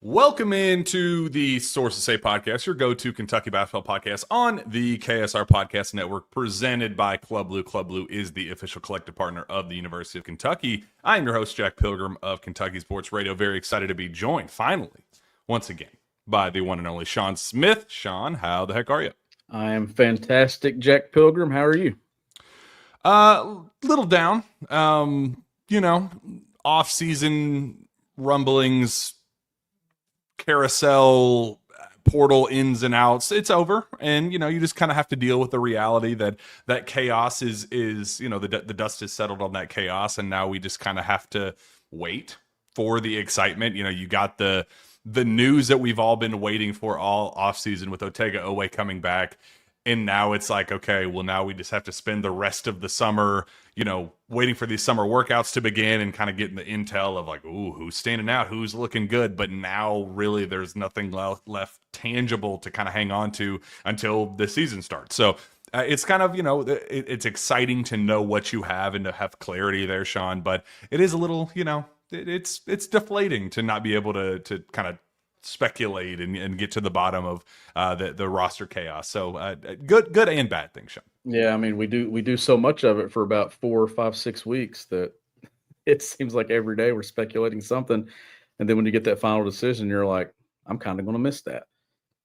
Welcome into the Sources Say podcast, your go-to Kentucky basketball podcast on the KSR Podcast Network, presented by Club Blue. Club Blue is the official collective partner of the University of Kentucky. I am your host, Jack Pilgrim of Kentucky Sports Radio. Very excited to be joined, finally, once again, by the one and only Shawn Smith. Shawn, how the heck are you? I am fantastic, Jack Pilgrim. How are you? Little down. Off-season rumblings, carousel, portal ins and outs. It's over, and you just kind of have to deal with the reality that chaos is the dust has settled on that chaos, and now we just kind of have to wait for the excitement. You got the news that we've all been waiting for all offseason with Oweh coming back. And now it's like, okay, well, now we just have to spend the rest of the summer, waiting for these summer workouts to begin and kind of getting the intel of like, ooh, who's standing out, who's looking good. But now really there's nothing left tangible to kind of hang on to until the season starts. So it's kind of, it's exciting to know what you have and to have clarity there, Shawn. But it is a little, it's deflating to not be able to kind of speculate and get to the bottom of the roster chaos. So good and bad things, Shawn. Yeah, I mean, we do so much of it for about 4, 5, 6 weeks that it seems like every day we're speculating something, and then when you get that final decision, you're like, I'm kind of going to miss that.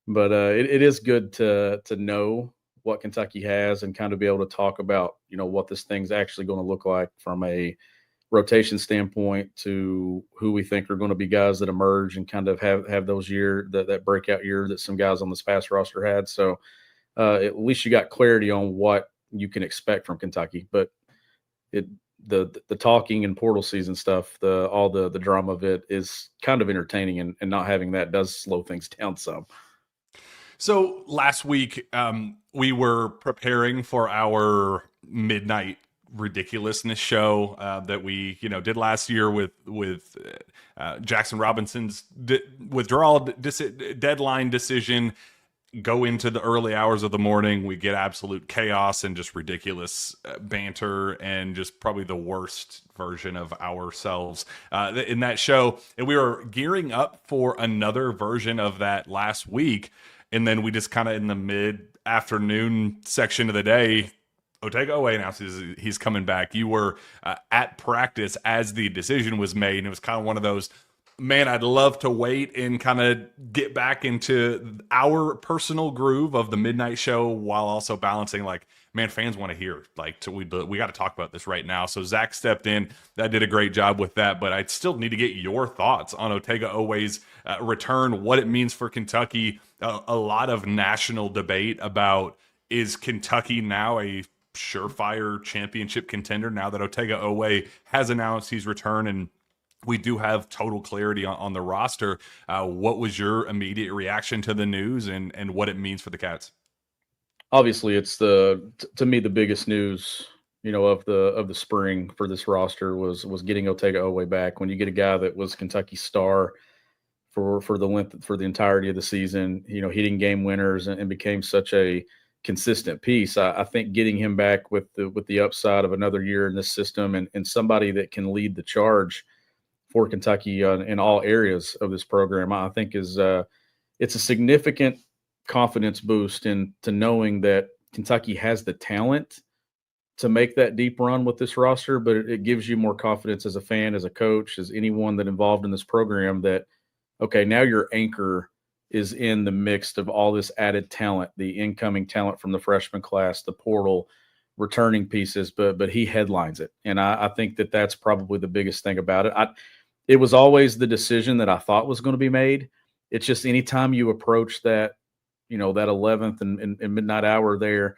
But it is good to know what Kentucky has and kind of be able to talk about what this thing's actually going to look like from a rotation standpoint to who we think are going to be guys that emerge and kind of have those that breakout year that some guys on this past roster had. So at least you got clarity on what you can expect from Kentucky. But the talking and portal season stuff, all the drama of it is kind of entertaining, and not having that does slow things down some. So last week we were preparing for our midnight ridiculousness show that we did last year with Jackson Robinson's withdrawal deadline decision. Go into the early hours of the morning, we get absolute chaos and just ridiculous banter and just probably the worst version of ourselves in that show. And we were gearing up for another version of that last week, and then we just kind of in the mid-afternoon section of the day, Oweh announces he's coming back. You were at practice as the decision was made, and it was kind of one of those, man, I'd love to wait and kind of get back into our personal groove of the midnight show while also balancing, like, man, fans want to hear, like, we got to talk about this right now. So Zach stepped in. That did a great job with that, but I still need to get your thoughts on Oweh's return, what it means for Kentucky. A lot of national debate about, is Kentucky now a surefire championship contender now that Oweh has announced he's returned, and we do have total clarity on the roster. What was your immediate reaction to the news and what it means for the Cats? Obviously, it's to me the biggest news of the spring for this roster was getting Oweh back. When you get a guy that was Kentucky's star for the entirety of the season, hitting game winners and became such a consistent piece. I think getting him back with the upside of another year in this system and somebody that can lead the charge for Kentucky in all areas of this program, I think it's a significant confidence boost into knowing that Kentucky has the talent to make that deep run with this roster, but it gives you more confidence as a fan, as a coach, as anyone that involved in this program that, okay, now your anchor is in the mix of all this added talent, the incoming talent from the freshman class, the portal, returning pieces, but he headlines it. And I think that's probably the biggest thing about it. It was always the decision that I thought was going to be made. It's just anytime you approach that, that 11th and midnight hour there,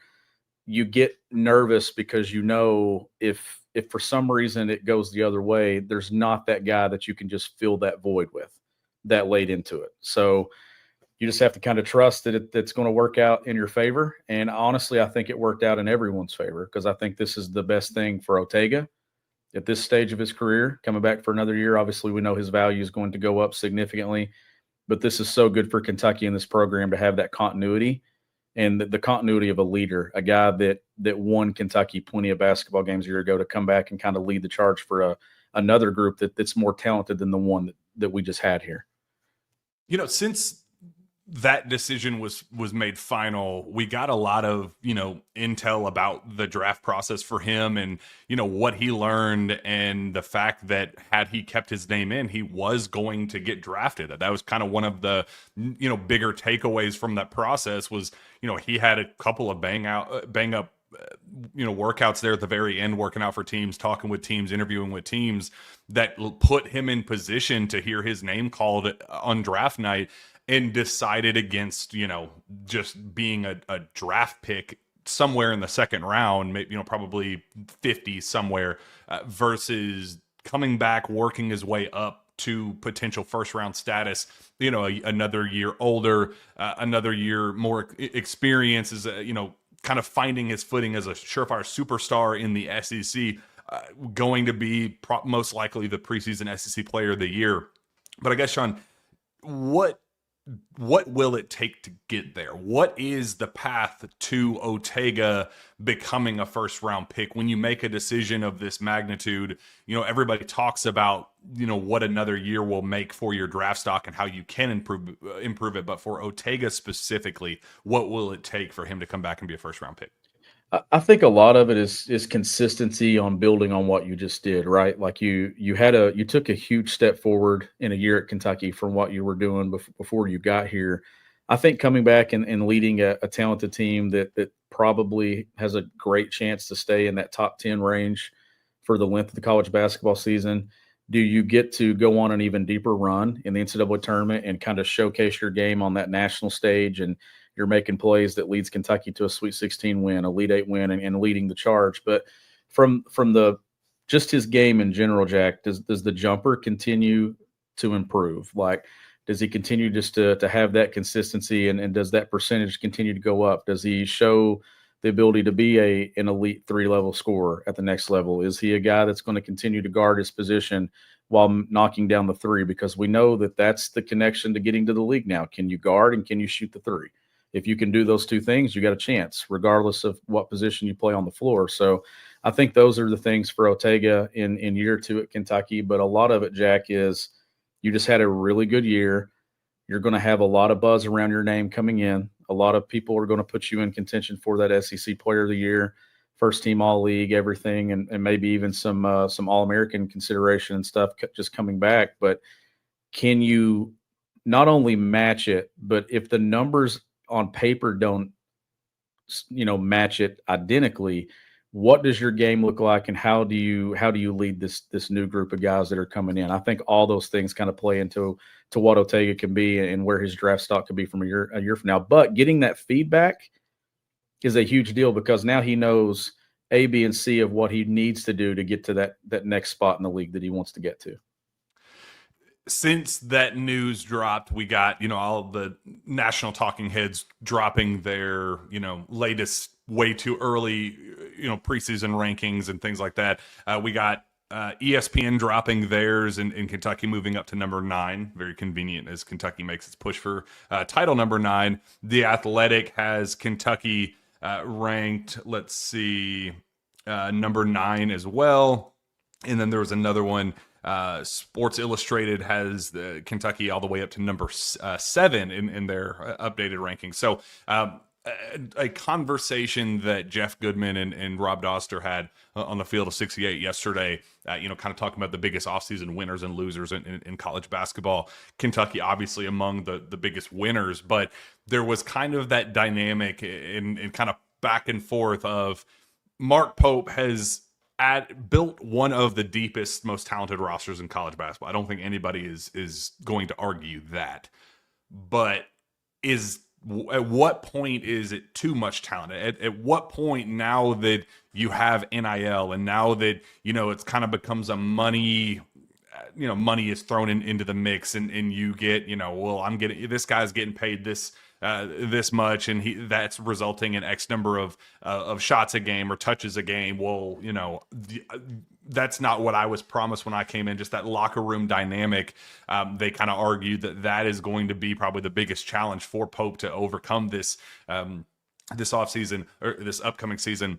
you get nervous because if for some reason it goes the other way, there's not that guy that you can just fill that void with that late into it. So you just have to kind of trust that it's going to work out in your favor. And honestly, I think it worked out in everyone's favor, because I think this is the best thing for Oweh at this stage of his career, coming back for another year. Obviously, we know his value is going to go up significantly, but this is so good for Kentucky in this program to have that continuity and the continuity of a leader, a guy that won Kentucky plenty of basketball games a year ago, to come back and kind of lead the charge for another group that's more talented than the one that we just had here. Since that decision was made final, we got a lot of intel about the draft process for him, and what he learned, and the fact that had he kept his name in, he was going to get drafted. That was kind of one of the bigger takeaways from that process. Was he had a couple of bang up workouts there at the very end, working out for teams, talking with teams, interviewing with teams, that put him in position to hear his name called on draft night, and decided against just being a draft pick somewhere in the second round, maybe probably 50 somewhere, versus coming back, working his way up to potential first round status, another year older, another year more experience, is kind of finding his footing as a surefire superstar in the SEC, going to be most likely the preseason SEC player of the year. But I guess, Shawn, what will it take to get there? What is the path to Ortega becoming a first round pick? When you make a decision of this magnitude, everybody talks about, what another year will make for your draft stock and how you can improve it. But for Ortega specifically, what will it take for him to come back and be a first round pick? I think a lot of it is consistency on building on what you just did, right? Like you took a huge step forward in a year at Kentucky from what you were doing before you got here. I think coming back and leading a talented team that probably has a great chance to stay in that top 10 range for the length of the college basketball season. Do you get to go on an even deeper run in the NCAA tournament and kind of showcase your game on that national stage, and you're making plays that leads Kentucky to a Sweet 16 win, a Elite 8 win, and leading the charge? But from the just his game in general, Jack, does the jumper continue to improve? Like, does he continue just to have that consistency, and does that percentage continue to go up? Does he show the ability to be an Elite 3 level scorer at the next level? Is he a guy that's going to continue to guard his position while knocking down the three? Because we know that that's the connection to getting to the league now. Can you guard and can you shoot the three? If you can do those two things, you got a chance, regardless of what position you play on the floor. So I think those are the things for Ortega in year two at Kentucky. But a lot of it, Jack, is you just had a really good year. You're going to have a lot of buzz around your name coming in. A lot of people are going to put you in contention for that SEC Player of the Year, first team All-League, everything, and maybe even some All-American consideration and stuff just coming back. But can you not only match it, but if the numbers on paper don't, match it identically, what does your game look like, and how do you lead this new group of guys that are coming in? I think all those things kind of play into what Ortega can be and where his draft stock could be from a year from now. But getting that feedback is a huge deal, because now he knows A, B, and C of what he needs to do to get to that next spot in the league that he wants to get to. Since that news dropped, we got, all of the national talking heads dropping their, latest way too early, preseason rankings and things like that. We got ESPN dropping theirs, and Kentucky moving up to number 9. Very convenient as Kentucky makes its push for title number 9. The Athletic has Kentucky ranked, let's see, number 9 as well. And then there was another one. Sports Illustrated has the Kentucky all the way up to number 7 in their updated rankings. So a conversation that Jeff Goodman and Rob Doster had on the field of 68 yesterday, kind of talking about the biggest offseason winners and losers in college basketball. Kentucky obviously among the biggest winners, but there was kind of that dynamic in kind of back and forth of Mark Pope has built one of the deepest, most talented rosters in college basketball. I don't think anybody is going to argue that. But at what point is it too much talent? At what point, now that you have NIL and now that, it's kind of becomes a money is thrown into the mix, and you get, this guy's getting paid this much, and that's resulting in X number of shots a game or touches a game. Well, that's not what I was promised when I came in. Just that locker room dynamic. They kind of argued that is going to be probably the biggest challenge for Pope to overcome this offseason or this upcoming season.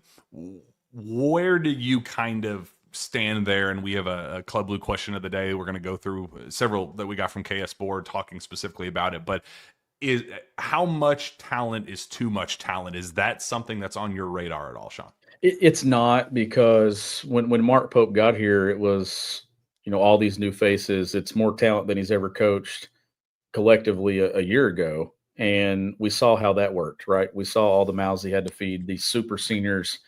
Where do you kind of stand there and we have a Club Blue question of the day, we're going to go through several that we got from KSBoard talking specifically about it. But is how much talent is too much talent? Is that something that's on your radar at all, Shawn? It's not, because when Mark Pope got here, it was, all these new faces. It's more talent than he's ever coached collectively a year ago. And we saw how that worked, right? We saw all the mouths he had to feed, these super seniors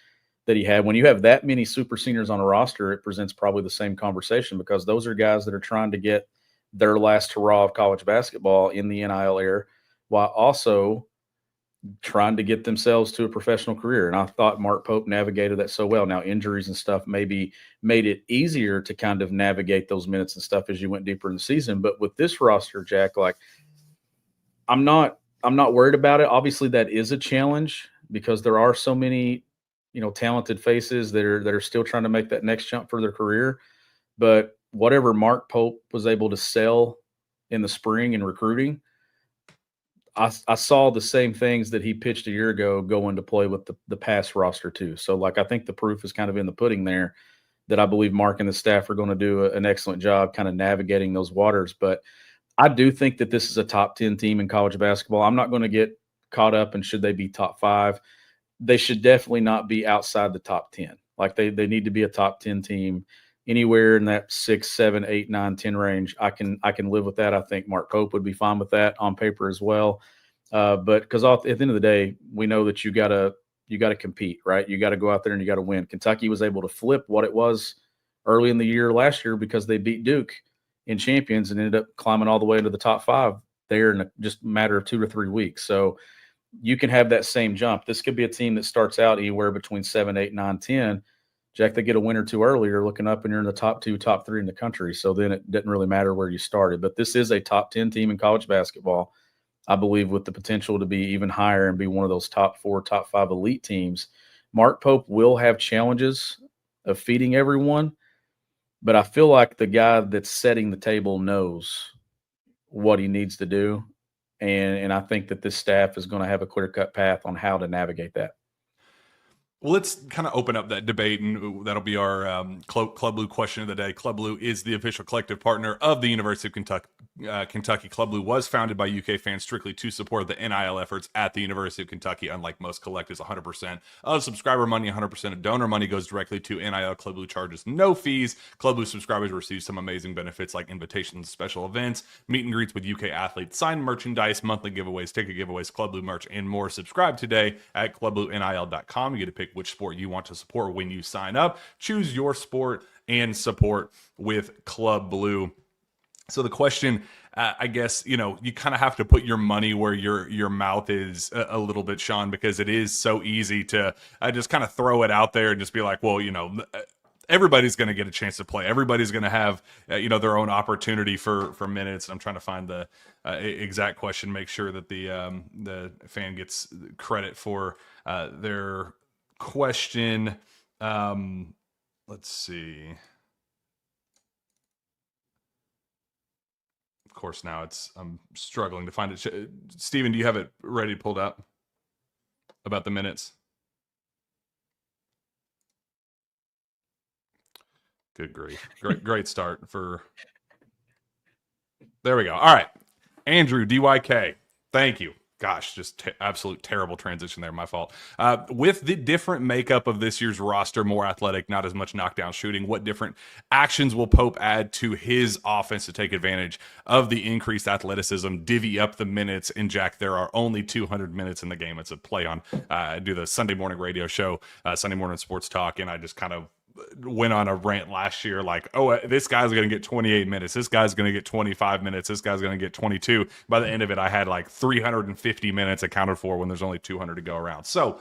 that he had. When you have that many super seniors on a roster, it presents probably the same conversation, because those are guys that are trying to get their last hurrah of college basketball in the NIL era, while also trying to get themselves to a professional career. And I thought Mark Pope navigated that so well. Now, injuries and stuff maybe made it easier to kind of navigate those minutes and stuff as you went deeper in the season. But with this roster, Jack, like, I'm not worried about it. Obviously, that is a challenge, because there are so many, talented faces that are still trying to make that next jump for their career. But whatever Mark Pope was able to sell in the spring in recruiting, I saw the same things that he pitched a year ago go into play with the past roster too. So, like, I think the proof is kind of in the pudding there, that I believe Mark and the staff are going to do an excellent job kind of navigating those waters. But I do think that this is a top 10 team in college basketball. I'm not going to get caught up in should they be top 5. They should definitely not be outside the top 10. Like, they need to be a top 10 team. Anywhere in that 6, 7, 8, 9, 10 range, I can live with that. I think Mark Pope would be fine with that on paper as well. But because at the end of the day, we know that you gotta compete, right? You got to go out there and you got to win. Kentucky was able to flip what it was early in the year last year, because they beat Duke in champions and ended up climbing all the way into the top 5 there in just a matter of 2 or 3 weeks. So you can have that same jump. This could be a team that starts out anywhere between 7, 8, 9, 10. Jack, they get a win or two earlier, looking up and you're in the top 2, top 3 in the country. So then it didn't really matter where you started. But this is a top 10 team in college basketball, I believe, with the potential to be even higher and be one of those top 4, top 5 elite teams. Mark Pope will have challenges of feeding everyone, but I feel like the guy that's setting the table knows what he needs to do. And I think that this staff is going to have a clear-cut path on how to navigate that. Well, let's kind of open up that debate, and that'll be our Club Blue question of the day. Club Blue is the official collective partner of the University of Kentucky. Club Blue was founded by UK fans strictly to support the NIL efforts at the University of Kentucky. Unlike most collectives, 100% of subscriber money, 100% of donor money goes directly to NIL. Club Blue charges no fees. Club Blue subscribers receive some amazing benefits like invitations to special events, meet and greets with UK athletes, signed merchandise, monthly giveaways, ticket giveaways, Club Blue merch, and more. Subscribe today at clubbluenil.com. You get to pick which sport you want to support when you sign up. Choose your sport and support with Club Blue. So the question, I guess, you kind of have to put your money where your mouth is a little bit, Shawn, because it is so easy to just kind of throw it out there and just be like, well, everybody's going to get a chance to play. Everybody's going to have, their own opportunity for minutes. I'm trying to find the exact question, make sure that the fan gets credit for their question. Let's see. Of course, now I'm struggling to find it. Steven, do you have it ready pulled up about the minutes? Good grief. Great start for. There we go. All right. Andrew, DYK. Thank you. Gosh, just absolute terrible transition there. My fault. With the different makeup of this year's roster, more athletic, not as much knockdown shooting, what different actions will Pope add to his offense to take advantage of the increased athleticism, divvy up the minutes? And Jack, there are only 200 minutes in the game. It's a play on. I do the Sunday morning radio show, Sunday morning sports talk, and I just kind of went on a rant last year like, oh, this guy's going to get 28 minutes. This guy's going to get 25 minutes. This guy's going to get 22. By the end of it, I had like 350 minutes accounted for when there's only 200 to go around. So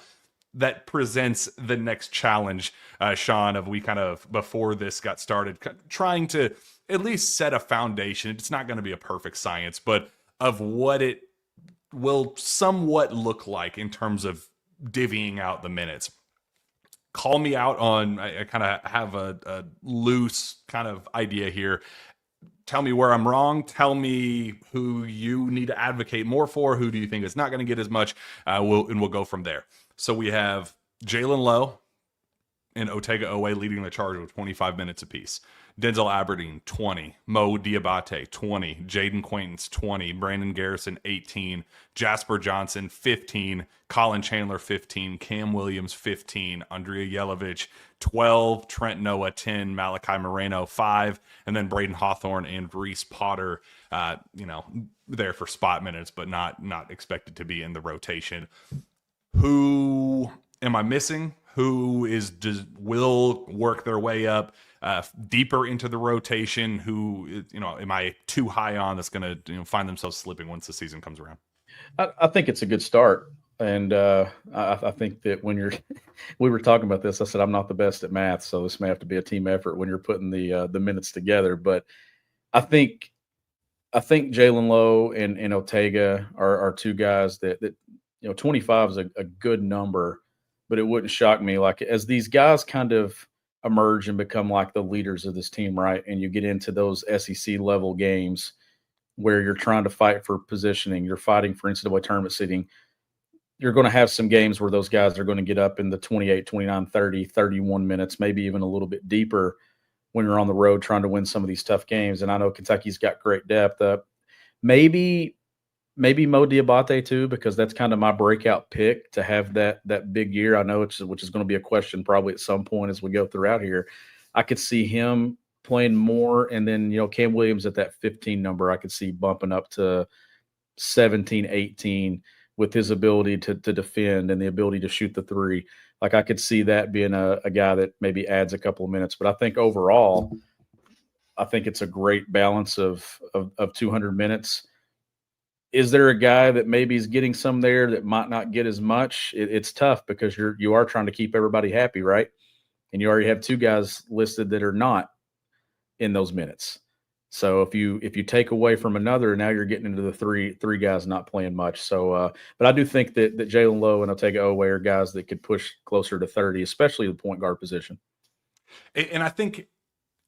that presents the next challenge, Shawn, of we kind of, before this got started, trying to at least set a foundation. It's not going to be a perfect science, but of what it will somewhat look like in terms of divvying out the minutes. Call me out on, I kind of have a loose kind of idea here. Tell me where I'm wrong. Tell me who you need to advocate more for. Who do you think is not going to get as much? We'll go from there. So we have Jalen Lowe and Otega Oweh leading the charge with 25 minutes apiece. Denzel Aberdeen, 20. Mo Diabate, 20. Jaden Quaintance, 20. Brandon Garrison, 18. Jasper Johnson, 15. Colin Chandler, 15. Cam Williams, 15. Andrea Yelovich, 12. Trent Noah, 10. Malachi Moreno, 5. And then Braden Hawthorne and Reese Potter, there for spot minutes, but not expected to be in the rotation. Who am I missing? Who will work their way up deeper into the rotation? Who, am I too high on that's going to find themselves slipping once the season comes around? I think it's a good start. And I think that when we were talking about this, I said, I'm not the best at math, so this may have to be a team effort when you're putting the minutes together. But I think Jalen Lowe and Otega are two guys that 25 is a good number, but it wouldn't shock me. Like, as these guys kind of emerge and become like the leaders of this team, right? And you get into those SEC level games where you're trying to fight for positioning, you're fighting for NCAA tournament seeding. You're going to have some games where those guys are going to get up in the 28, 29, 30, 31 minutes, maybe even a little bit deeper when you're on the road trying to win some of these tough games. And I know Kentucky's got great depth. Maybe Mo Diabate too, because that's kind of my breakout pick to have that big year. I know which is going to be a question probably at some point as we go throughout here. I could see him playing more, and then Cam Williams at that 15 number, I could see bumping up to 17, 18 with his ability to defend and the ability to shoot the three. Like, I could see that being a guy that maybe adds a couple of minutes. But I think overall, I think it's a great balance of 200 minutes. Is there a guy that maybe is getting some there that might not get as much? It's tough because you are trying to keep everybody happy, right? And you already have two guys listed that are not in those minutes. So if you take away from another, now you're getting into the three guys not playing much. So, but I do think that Jalen Lowe and Otega Oweh are guys that could push closer to 30, especially the point guard position. And I think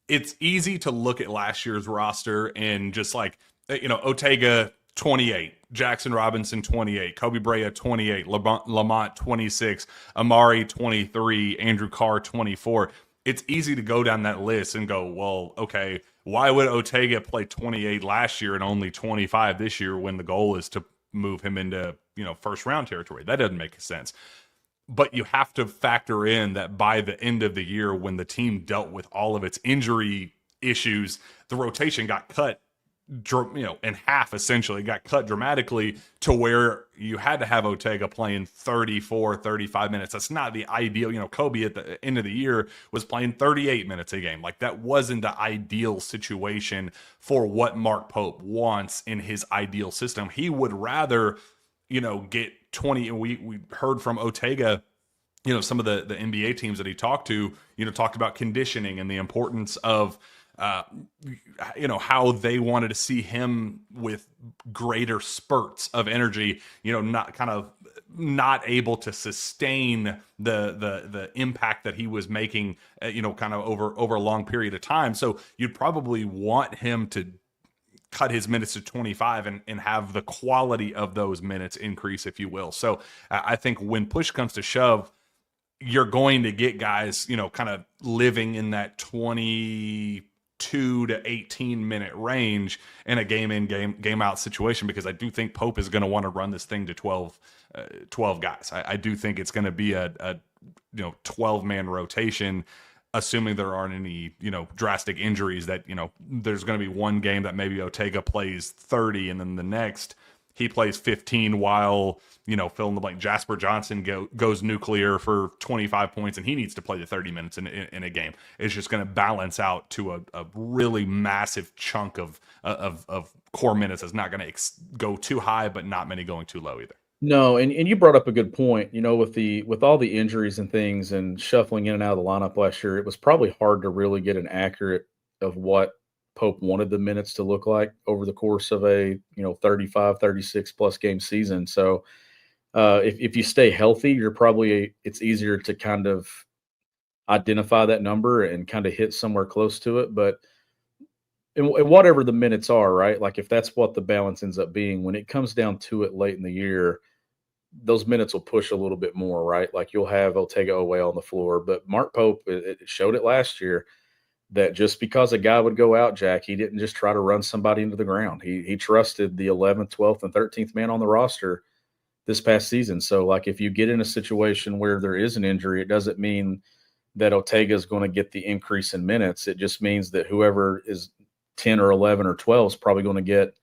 it's easy to look at last year's roster and just like, Otega 28, Jackson Robinson 28, Kobe Brea 28, Lamont 26, Amari 23, Andrew Carr 24. It's easy to go down that list and go, well, okay, why would Otega play 28 last year and only 25 this year when the goal is to move him into, first round territory? That doesn't make sense. But you have to factor in that by the end of the year, when the team dealt with all of its injury issues, the rotation got cut, in half, essentially. It got cut dramatically to where you had to have Otega playing 34, 35 minutes. That's not the ideal. Kobe at the end of the year was playing 38 minutes a game. Like, that wasn't the ideal situation for what Mark Pope wants in his ideal system. He would rather, get 20. And we heard from Otega, some of the NBA teams that he talked to, talked about conditioning and the importance of, how they wanted to see him with greater spurts of energy, not able to sustain the impact that he was making, kind of over a long period of time. So you'd probably want him to cut his minutes to 25 and have the quality of those minutes increase, if you will. So I think when push comes to shove, you're going to get guys, kind of living in that 22 to 18 minute range in a game out situation, because I do think Pope is going to want to run this thing to 12 guys. I do think it's going to be a 12-man rotation, assuming there aren't any, drastic injuries that, there's going to be one game that maybe Otega plays 30 and then the next he plays 15 while, fill in the blank, Jasper Johnson goes nuclear for 25 points and he needs to play the 30 minutes in a game. It's just going to balance out to a really massive chunk of core minutes. That's not going to go too high, but not many going too low either. No, and you brought up a good point. With all the injuries and things and shuffling in and out of the lineup last year, it was probably hard to really get an accurate of what Pope wanted the minutes to look like over the course of a 35, 36 plus game season. So if you stay healthy, it's easier to kind of identify that number and kind of hit somewhere close to it. But and whatever the minutes are, right? Like, if that's what the balance ends up being, when it comes down to it late in the year, those minutes will push a little bit more, right? Like you'll have Otega Oweh on the floor, but Mark Pope, it showed it last year that just because a guy would go out, Jack, he didn't just try to run somebody into the ground. He trusted the 11th, 12th, and 13th man on the roster this past season. So, like, if you get in a situation where there is an injury, it doesn't mean that Otega is going to get the increase in minutes. It just means that whoever is 10 or 11 or 12 is probably going to get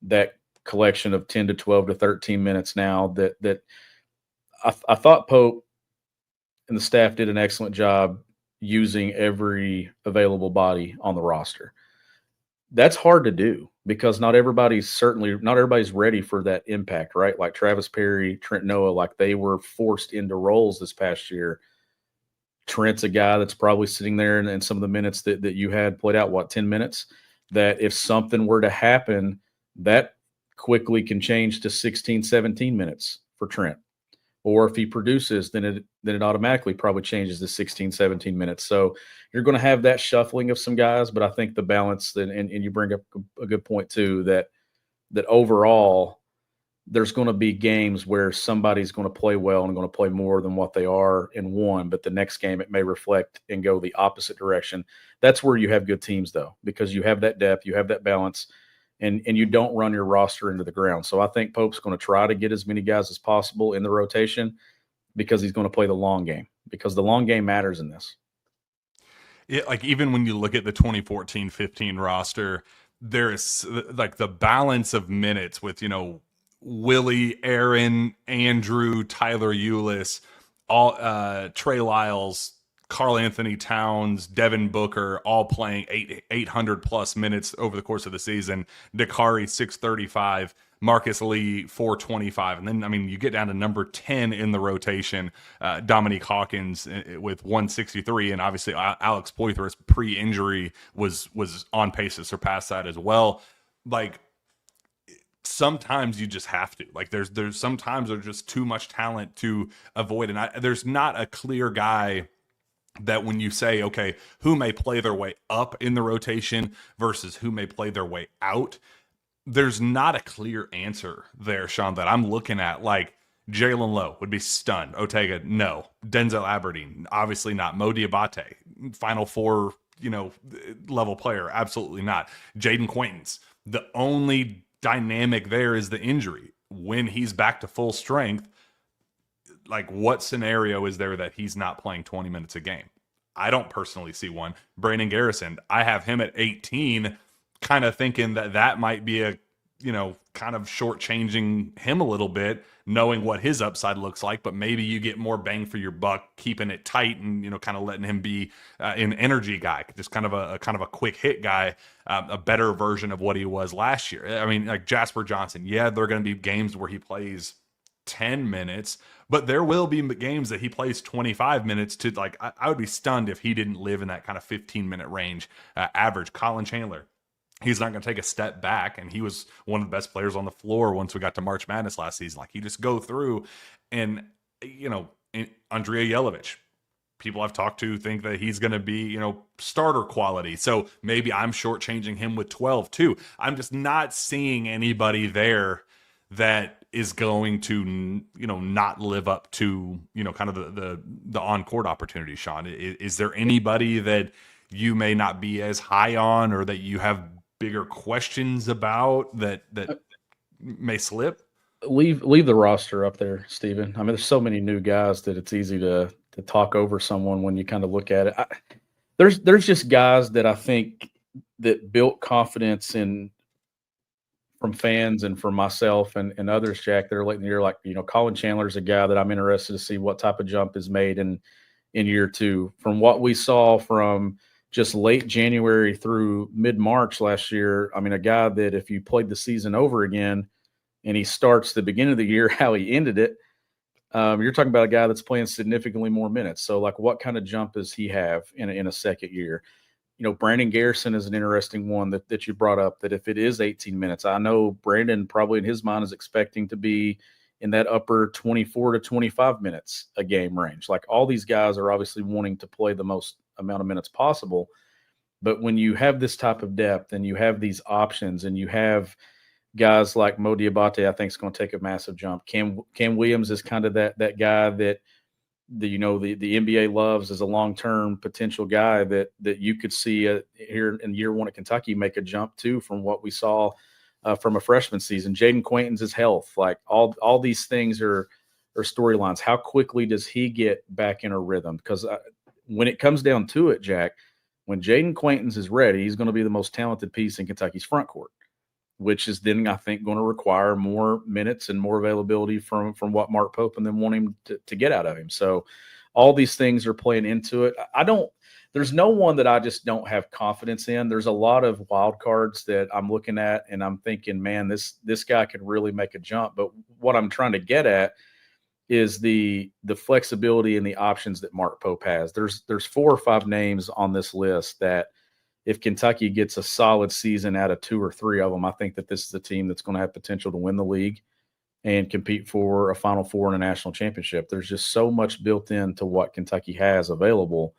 that collection of 10 to 12 to 13 minutes now. That I thought Pope and the staff did an excellent job using every available body on the roster. That's hard to do because not everybody's ready for that impact, right? Like Travis Perry, Trent Noah, like they were forced into roles this past year. Trent's a guy that's probably sitting there and some of the minutes that you had played out, 10 minutes, that if something were to happen, that quickly can change to 16, 17 minutes for Trent. Or if he produces, then it automatically probably changes to 16, 17 minutes. So you're going to have that shuffling of some guys, but I think the balance, and you bring up a good point too, that overall there's going to be games where somebody's going to play well and going to play more than what they are in one, but the next game it may reflect and go the opposite direction. That's where you have good teams though, because you have that depth, you have that balance, and you don't run your roster into the ground. So I think Pope's going to try to get as many guys as possible in the rotation because he's going to play the long game, because the long game matters in this. Yeah, like even when you look at the 2014-15 roster, there is like the balance of minutes with, Willie, Aaron, Andrew, Tyler Eulis, all Trey Lyles, Karl Anthony Towns, Devin Booker, all playing 800 plus minutes over the course of the season. Dakari 635, Marcus Lee 425, and then you get down to number 10 in the rotation, Dominique Hawkins with 163, and obviously Alex Poythress pre-injury was on pace to surpass that as well. Like sometimes you just have to. Like there's sometimes there's just too much talent to avoid, and there's not a clear guy that when you say, okay, who may play their way up in the rotation versus who may play their way out, there's not a clear answer there, Shawn, that I'm looking at. Like Jalen Lowe would be stunned. Otega, no. Denzel Aberdeen, obviously not. Mo Diabate, Final Four, level player, absolutely not. Jaden Quaintance, the only dynamic there is the injury. When he's back to full strength, like what scenario is there that he's not playing 20 minutes a game? I don't personally see one. Brandon Garrison, I have him at 18, kind of thinking that might be a, kind of shortchanging him a little bit, knowing what his upside looks like, but maybe you get more bang for your buck, keeping it tight and, kind of letting him be an energy guy, just kind of a quick hit guy, a better version of what he was last year. Like Jasper Johnson, yeah, there are going to be games where he plays 10 minutes, but there will be games that he plays 25 minutes to, like, I would be stunned if he didn't live in that kind of 15-minute range average. Colin Chandler, he's not going to take a step back, and he was one of the best players on the floor once we got to March Madness last season. Like, you just go through, and, Andrea Yelovich, people I've talked to think that he's going to be, starter quality. So maybe I'm shortchanging him with 12 too. I'm just not seeing anybody there that is going to, not live up to, kind of the on-court opportunity, Shawn. Is there anybody that you may not be as high on or that you have bigger questions about that may slip? Leave the roster up there, Steven. There's so many new guys that it's easy to talk over someone when you kind of look at it. There's just guys that I think that built confidence from fans and from myself and others, Jack, that are late in the year. Like, Colin Chandler's a guy that I'm interested to see what type of jump is made in year two. From what we saw from just late January through mid-March last year, a guy that if you played the season over again and he starts the beginning of the year how he ended it, you're talking about a guy that's playing significantly more minutes. So, like, what kind of jump does he have in a second year? Brandon Garrison is an interesting one that you brought up, that if it is 18 minutes, I know Brandon probably in his mind is expecting to be in that upper 24 to 25 minutes a game range. Like, all these guys are obviously wanting to play the most amount of minutes possible. But when you have this type of depth and you have these options and you have guys like Mo Diabate, I think, is going to take a massive jump. Cam Williams is kind of that guy that the NBA loves as a long-term potential guy that you could see here in year one at Kentucky make a jump too from what we saw from a freshman season. Jaden Quaintons' health, like all these things are storylines. How quickly does he get back in a rhythm? Because when it comes down to it, Jack, when Jaden Quaintons is ready, he's going to be the most talented piece in Kentucky's front court, which is then, I think, going to require more minutes and more availability from what Mark Pope and them want him to get out of him. So all these things are playing into it. There's no one that I just don't have confidence in. There's a lot of wild cards that I'm looking at and I'm thinking, man, this guy could really make a jump. But what I'm trying to get at is the flexibility and the options that Mark Pope has. There's 4 or 5 names on this list that, if Kentucky gets a solid season out of 2 or 3 of them, I think that this is a team that's going to have potential to win the league and compete for a Final Four and a national championship. There's just so much built into what Kentucky has available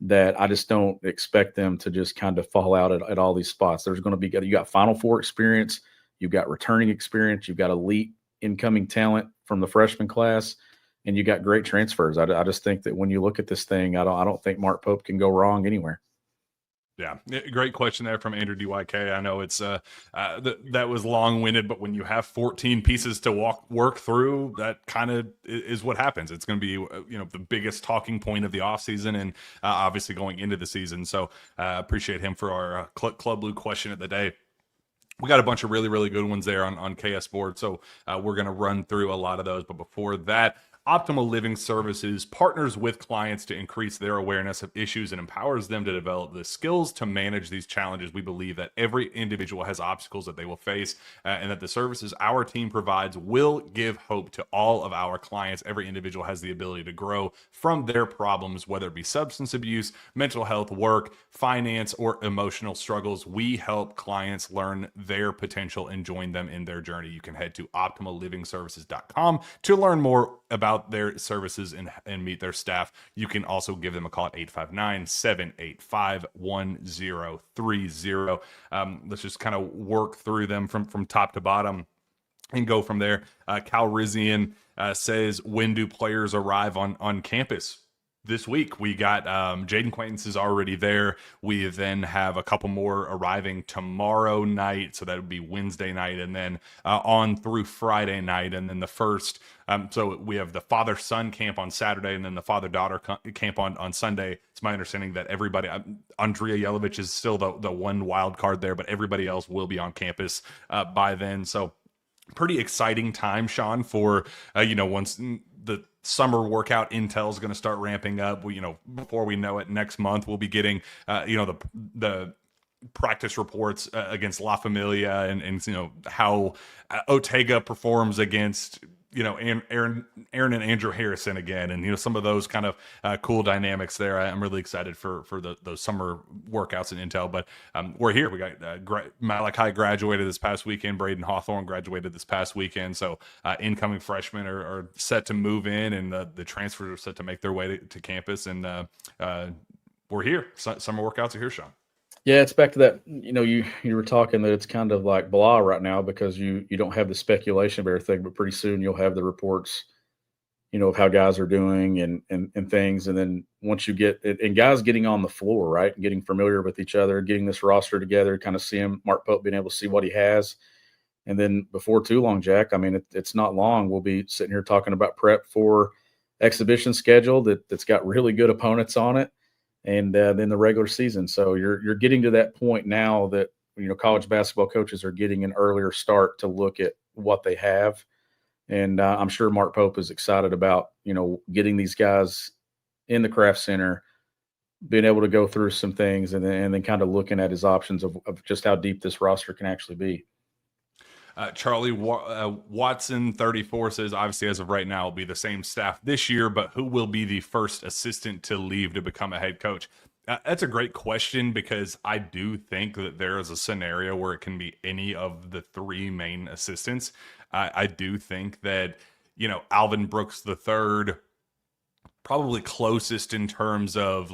that I just don't expect them to just kind of fall out at all these spots. There's going to be, you got Final Four experience, you've got returning experience, you've got elite incoming talent from the freshman class, and you got great transfers. I just think that when you look at this thing, I don't think Mark Pope can go wrong anywhere. Yeah, great question there from Andrew DYK. I know it's that was long-winded, but when you have 14 pieces to work through, that kind of is what happens. It's going to be the biggest talking point of the offseason and obviously going into the season. So appreciate him for our Club Blue question of the day. We got a bunch of really, really good ones there on KSBoard, so we're going to run through a lot of those. But before that, Optimal Living Services partners with clients to increase their awareness of issues and empowers them to develop the skills to manage these challenges. We believe that every individual has obstacles that they will face, and that the services our team provides will give hope to all of our clients. Every individual has the ability to grow from their problems, whether it be substance abuse, mental health, work, finance, or emotional struggles. We help clients learn their potential and join them in their journey. You can head to optimallivingservices.com to learn more about their services and meet their staff. You can also give them a call at 859-785-1030. Let's just kind of work through them from top to bottom and go from there. Cal Rizian says, when do players arrive on campus? This week. We got Jaden Quaintance is already there. We then have a couple more arriving tomorrow night, so that would be Wednesday night, and then on through Friday night, and then the first. So we have the father-son camp on Saturday, and then the father-daughter camp on Sunday. It's my understanding that everybody, Andrea Yelovich is still the one wild card there, but everybody else will be on campus by then. So pretty exciting time, Shawn, for once the summer workout intel is going to start ramping up. Before we know it, next month we'll be getting the practice reports against La Familia and how Ortega performs against Aaron and Andrew Harrison again, and some of those kind of cool dynamics there. I'm really excited for those summer workouts and intel. But we're here. We got Malachi graduated this past weekend. Braden Hawthorne graduated this past weekend. So incoming freshmen are set to move in, and the transfers are set to make their way to campus. And we're here. Summer workouts are here, Shawn. Yeah, it's back to that. You were talking that it's kind of like blah right now because you don't have the speculation of everything, but pretty soon you'll have the reports, of how guys are doing and things. And then once you get it, and guys getting on the floor, right, and getting familiar with each other, getting this roster together, kind of seeing Mark Pope being able to see what he has. And then before too long, Jack, I mean, it's not long. We'll be sitting here talking about prep for exhibition schedule that's got really good opponents on it. And then the regular season. So you're getting to that point now that college basketball coaches are getting an earlier start to look at what they have, and I'm sure Mark Pope is excited about getting these guys in the Craft Center, being able to go through some things, and then kind of looking at his options of just how deep this roster can actually be. Charlie Watson 34 says, obviously as of right now will be the same staff this year, but who will be the first assistant to leave to become a head coach? That's a great question, because I do think that there is a scenario where it can be any of the 3 main assistants. I do think that Alvin Brooks III, probably closest in terms of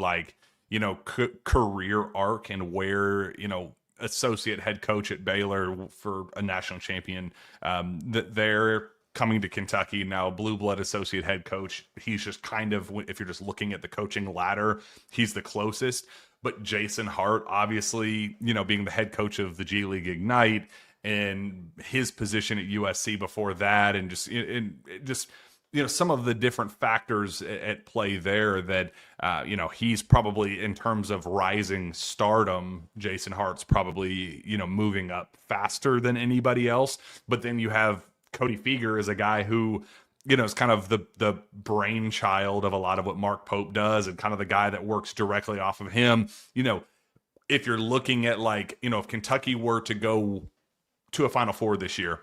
career arc and where associate head coach at Baylor for a national champion. They're coming to Kentucky now, blue blood associate head coach. He's just kind of, if you're just looking at the coaching ladder, he's the closest. But Jason Hart, obviously, being the head coach of the G League Ignite and his position at USC before that, and just some of the different factors at play there that, he's probably, in terms of rising stardom, Jason Hart's probably, moving up faster than anybody else. But then you have Cody Feger as a guy who, is kind of the brainchild of a lot of what Mark Pope does, and kind of the guy that works directly off of him. If you're looking at if Kentucky were to go to a Final Four this year,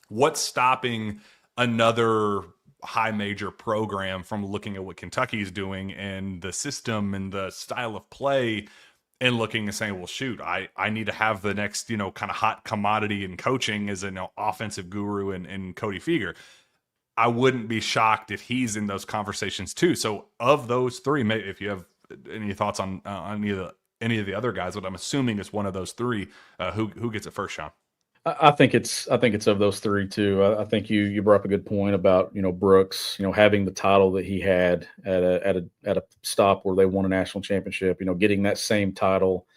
what's stopping another high major program from looking at what Kentucky is doing and the system and the style of play and looking and saying, well, shoot, I need to have the next, kind of hot commodity in coaching as an offensive guru and Cody Feger. I wouldn't be shocked if he's in those conversations too. So of those three, maybe if you have any thoughts on any of the other guys, but I'm assuming it's one of those three, who gets it first, Shawn? I think it's of those three too. I think you brought up a good point about Brooks, having the title that he had at a stop where they won a national championship, getting that same title,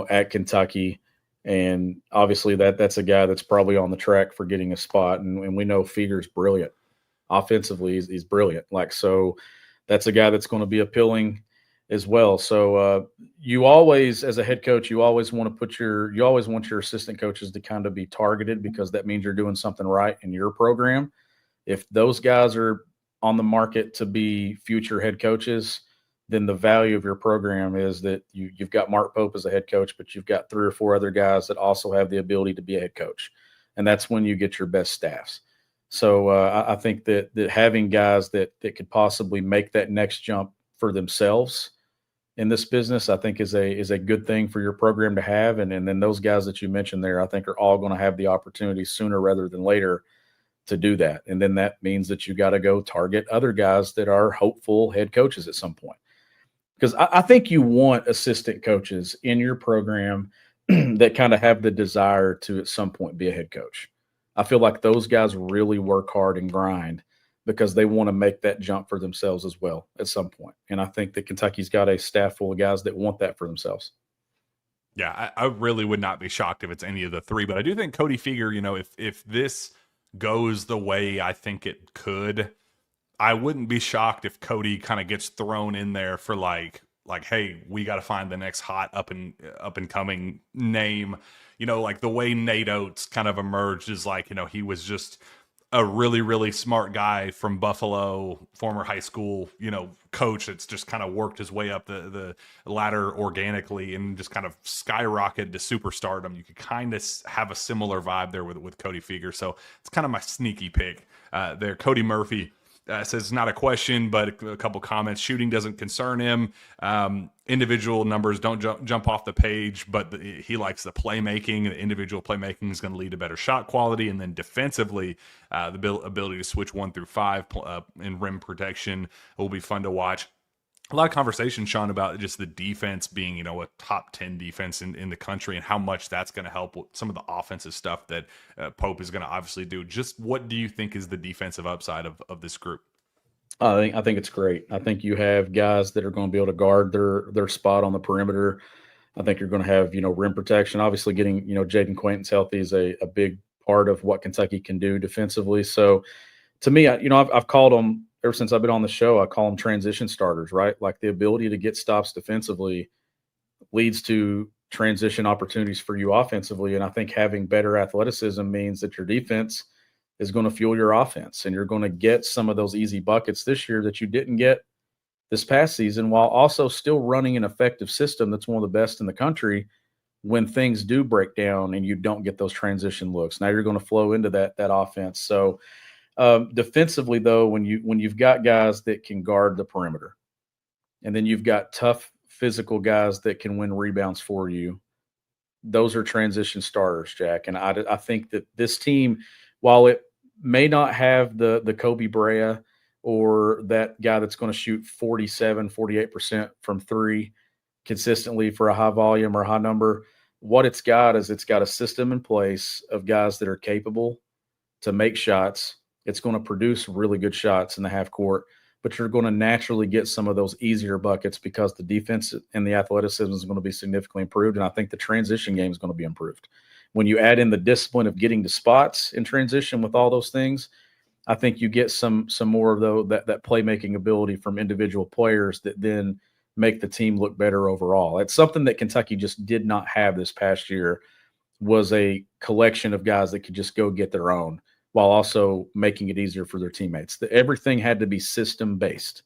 at Kentucky, and obviously that's a guy that's probably on the track for getting a spot, and we know Feger's brilliant offensively. He's brilliant. So that's a guy that's going to be appealing as well. So you always, as a head coach, you always want your assistant coaches to kind of be targeted, because that means you're doing something right in your program. If those guys are on the market to be future head coaches, then the value of your program is that you've got Mark Pope as a head coach, but you've got 3 or 4 other guys that also have the ability to be a head coach. And that's when you get your best staffs. So I think that having guys that could possibly make that next jump for themselves in this business, I think is a good thing for your program to have. And then those guys that you mentioned there, I think are all going to have the opportunity sooner rather than later to do that. And then that means that you got to go target other guys that are hopeful head coaches at some point. Because I think you want assistant coaches in your program that kind of have the desire to at some point be a head coach. I feel like those guys really work hard and grind because they want to make that jump for themselves as well at some point. And I think that Kentucky's got a staff full of guys that want that for themselves. Yeah, I really would not be shocked if it's any of the three, but I do think Cody Feger, if this goes the way I think it could, I wouldn't be shocked if Cody kind of gets thrown in there for like, hey, we got to find the next hot up and coming name. Like the way Nate Oates kind of emerged is he was just a really, really smart guy from Buffalo, former high school, coach that's just kind of worked his way up the ladder organically and just kind of skyrocketed to superstardom. You could kind of have a similar vibe there with Cody Feger. So it's kind of my sneaky pick there. Cody Murphy says not a question, but a couple comments. Shooting doesn't concern him. Individual numbers don't jump off the page, but he likes the playmaking. The individual playmaking is going to lead to better shot quality. And then defensively, the ability to switch 1 through 5 in rim protection will be fun to watch. A lot of conversation, Shawn, about just the defense being, a top 10 defense in the country and how much that's going to help with some of the offensive stuff that Pope is going to obviously do. Just what do you think is the defensive upside of this group? I think it's great. I think you have guys that are going to be able to guard their spot on the perimeter. I think you're going to have, rim protection. Obviously getting, Jaden Quaintance healthy is a big part of what Kentucky can do defensively. So to me, I've called them, ever since I've been on the show, I call them transition starters, right? Like the ability to get stops defensively leads to transition opportunities for you offensively. And I think having better athleticism means that your defense is going to fuel your offense, and you're going to get some of those easy buckets this year that you didn't get this past season, while also still running an effective system that's one of the best in the country when things do break down and you don't get those transition looks. Now you're going to flow into that offense. So defensively, though, when you've got guys that can guard the perimeter, and then you've got tough physical guys that can win rebounds for you, those are transition starters, Jack. And I think that this team, while it may not have the Kobe Brea or that guy that's going to shoot 47, 48% from 3 consistently for a high volume or high number, what it's got is it's got a system in place of guys that are capable to make shots. It's going to produce really good shots in the half court, but you're going to naturally get some of those easier buckets because the defense and the athleticism is going to be significantly improved. And I think the transition game is going to be improved. When you add in the discipline of getting to spots in transition with all those things, I think you get some more of that playmaking ability from individual players that then make the team look better overall. It's something that Kentucky just did not have this past year, was a collection of guys that could just go get their own while also making it easier for their teammates. Everything had to be system-based